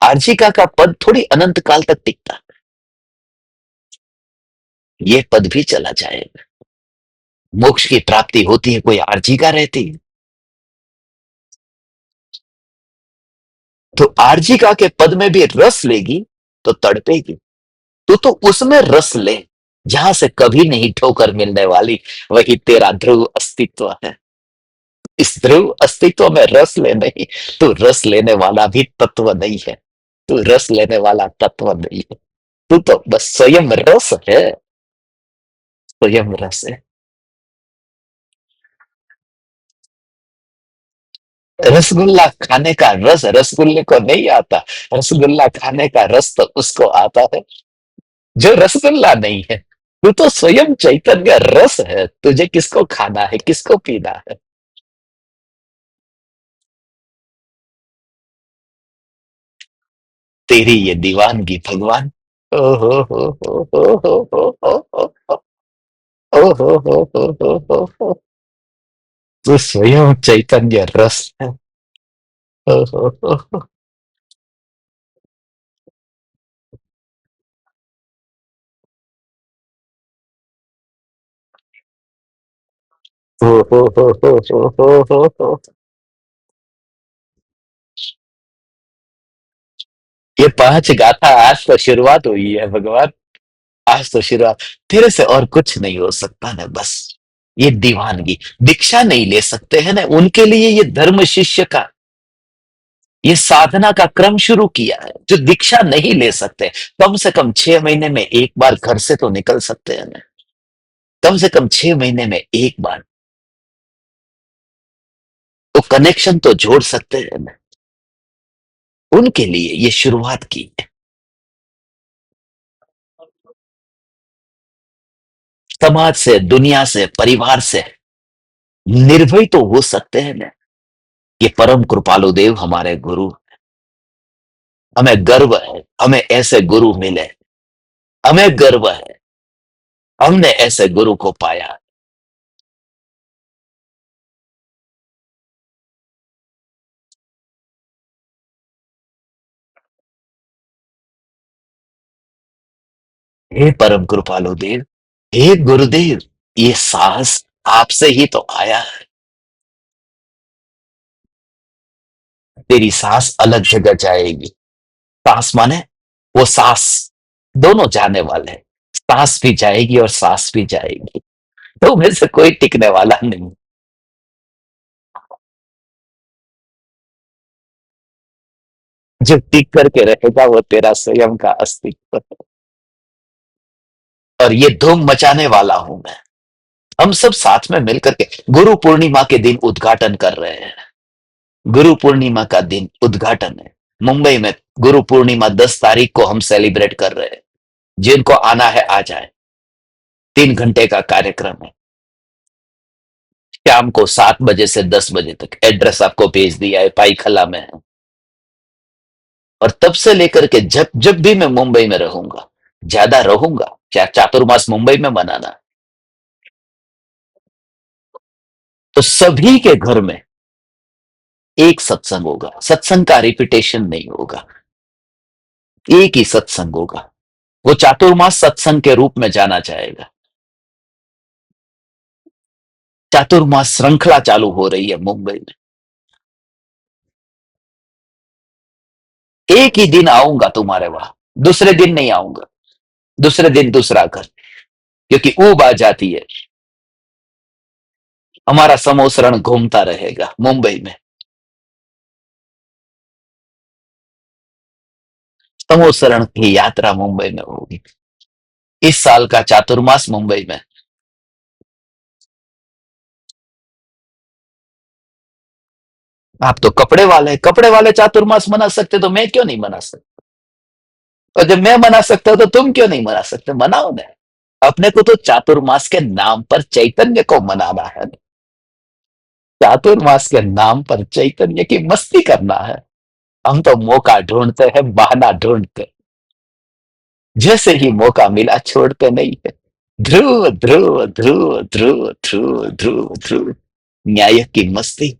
आरजी का पद थोड़ी अनंत काल तक टिकता। ये पद भी चला जाएगा। मोक्ष की प्राप्ति होती है, कोई आरजी का रहती है? तो आरजिका के पद में भी रस लेगी तो तड़पेगी। तो उसमें रस ले, जहां से कभी नहीं ठोकर मिलने वाली। वही तेरा ध्रुव अस्तित्व है। इस ध्रुव अस्तित्व में रस ले नहीं, तू रस लेने वाला भी तत्व नहीं है। तू रस लेने वाला तत्व नहीं है। तू तो बस स्वयं रस है। स्वयं रस है। रसगुल्ला खाने का रस रसगुल्ले को नहीं आता। रसगुल्ला खाने का रस तो उसको आता है जो रसगुल्ला नहीं है। तू तो स्वयं चैतन्य रस है। तुझे किसको खाना है, किसको पीना है? तेरी ये दीवानगी भगवान। ओ हो ओ हो। तू स्वयं चैतन्य रस है। ओ हो हो। ये पांच गाथा आज तो शुरुआत हुई है भगवान। आज तो शुरुआत। तेरे से और कुछ नहीं हो सकता ना बस। ये दीवानगी, दीक्षा नहीं ले सकते हैं ना, उनके लिए ये धर्म शिष्य का, ये साधना का क्रम शुरू किया है। जो दीक्षा नहीं ले सकते, कम से कम 6 महीने में एक बार घर से तो निकल सकते हैं ना। कम से कम 6 महीने में एक बार तो कनेक्शन तो जोड़ सकते हैं ना। उनके लिए ये शुरुआत की है। समाज से, दुनिया से, परिवार से निर्भय तो हो सकते हैं ना। ये परम कृपालु देव हमारे गुरु। हमें गर्व है, हमें ऐसे गुरु मिले। हमें गर्व है, हमने ऐसे गुरु को पाया। हे परम कृपालु देव, हे गुरुदेव, ये साहस आपसे ही तो आया है। तेरी सांस अलग जगह जाएगी। सांस माने वो सांस, दोनों जाने वाले हैं। सांस भी जाएगी और सांस भी जाएगी। तो में से कोई टिकने वाला नहीं। जो टिक करके रहेगा वो तेरा स्वयं का अस्तित्व है। और ये धूम मचाने वाला हूं मैं। हम सब साथ में मिलकर के गुरु पूर्णिमा के दिन उद्घाटन कर रहे हैं। गुरु पूर्णिमा का दिन उद्घाटन है। मुंबई में गुरु पूर्णिमा 10 तारीख को हम सेलिब्रेट कर रहे हैं। जिनको आना है आ जाए। 3 घंटे का कार्यक्रम है। शाम को 7 बजे से 10 बजे तक। एड्रेस आपको भेज दिया है, पाईखला में है। और तब से लेकर के जब जब भी मैं मुंबई में रहूंगा, ज्यादा रहूंगा, क्या चातुर्मास मुंबई में मनाना? तो सभी के घर में एक सत्संग होगा, सत्संग का रिपीटेशन नहीं होगा, एक ही सत्संग होगा। वो चातुर्मास सत्संग के रूप में जाना जाएगा। चातुर्मास श्रृंखला चालू हो रही है मुंबई में। एक ही दिन आऊंगा तुम्हारे वहां, दूसरे दिन नहीं आऊंगा, दूसरे दिन दूसरा घर, क्योंकि ऊब आ जाती है। हमारा समोसरण घूमता रहेगा मुंबई में। समोसरण की यात्रा मुंबई में होगी। इस साल का चातुर्मास मुंबई में। आप तो कपड़े वाले चातुर्मास मना सकते, तो मैं क्यों नहीं मना सकता? और जब मैं मना सकता हूं तो तुम क्यों नहीं मना सकते? मनाओ ना। अपने को तो चातुर्मास के नाम पर चैतन्य को मनाना है। चातुर्मास के नाम पर चैतन्य की मस्ती करना है। हम तो मौका ढूंढते हैं, बहाना ढूंढते। जैसे ही मौका मिला छोड़ते नहीं है। ध्रुव ध्रुव ध्रुव ध्रुव ध्रुव ध्रुव ध्रुव, न्याय की मस्ती।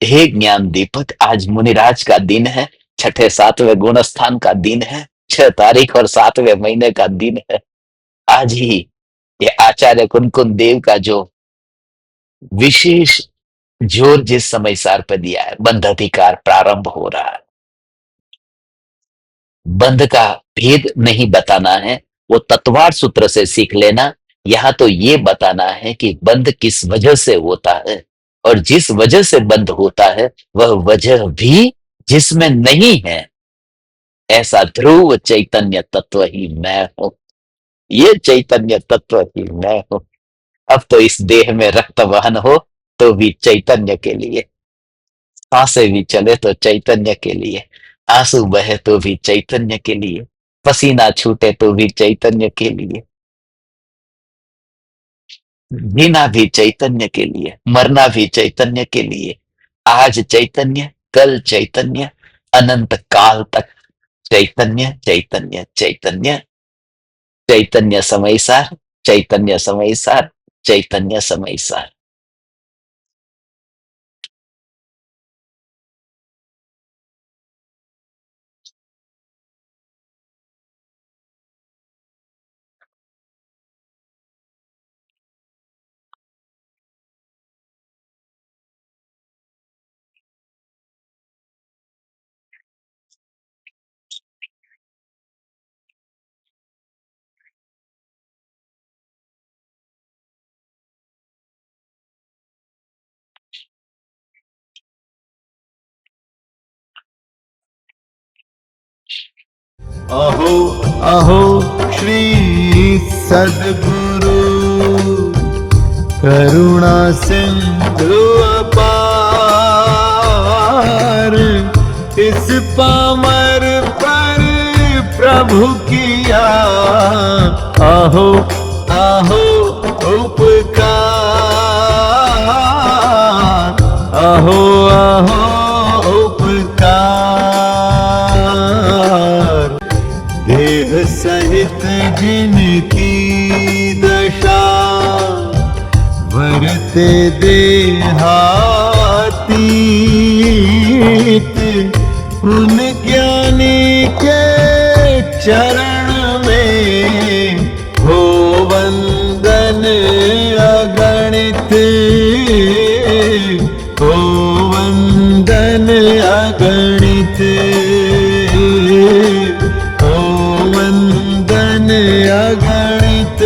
हे ज्ञान दीपक, आज मुनिराज का दिन है, छठे सातवें गुणस्थान का दिन है, 6 तारीख और 7वें महीने का दिन है। आज ही ये आचार्य कुनकुन देव का जो विशेष जोर जिस समय सार पर दिया है, बंध अधिकार प्रारंभ हो रहा है। बंध का भेद नहीं बताना है, वो तत्वार सूत्र से सीख लेना। यहां तो ये बताना है कि बंध किस वजह से होता है, और जिस वजह से बंध होता है वह वजह भी जिसमें नहीं है, ऐसा ध्रुव चैतन्य तत्व ही मैं हूं। ये चैतन्य तत्व ही मैं हूं। अब तो इस देह में रक्त वहन हो तो भी चैतन्य के लिए, सांसें भी चले तो चैतन्य के लिए, आंसू बहे तो भी चैतन्य के लिए, पसीना छूटे तो भी चैतन्य के लिए, जीना भी चैतन्य के लिए, मरना भी चैतन्य के लिए। आज चैतन्य, कल चैतन्य, अनंत काल तक चैतन्य चैतन्य चैतन्य। चैतन्य समय सार, चैतन्य समय सार, चैतन्य समय सार। अहो अहो श्री सद्गुरु, करुणा सिंधु अपार, इस पामर पर प्रभु किया आहो आहो उपकार, आहो आहो उपकार। देह सहित जिनकी दशा, वरते देहातीत, उन ज्ञानी के चरण में हो वंदन अगणित, हो वंदन अगणित, हो वंदन अगणित।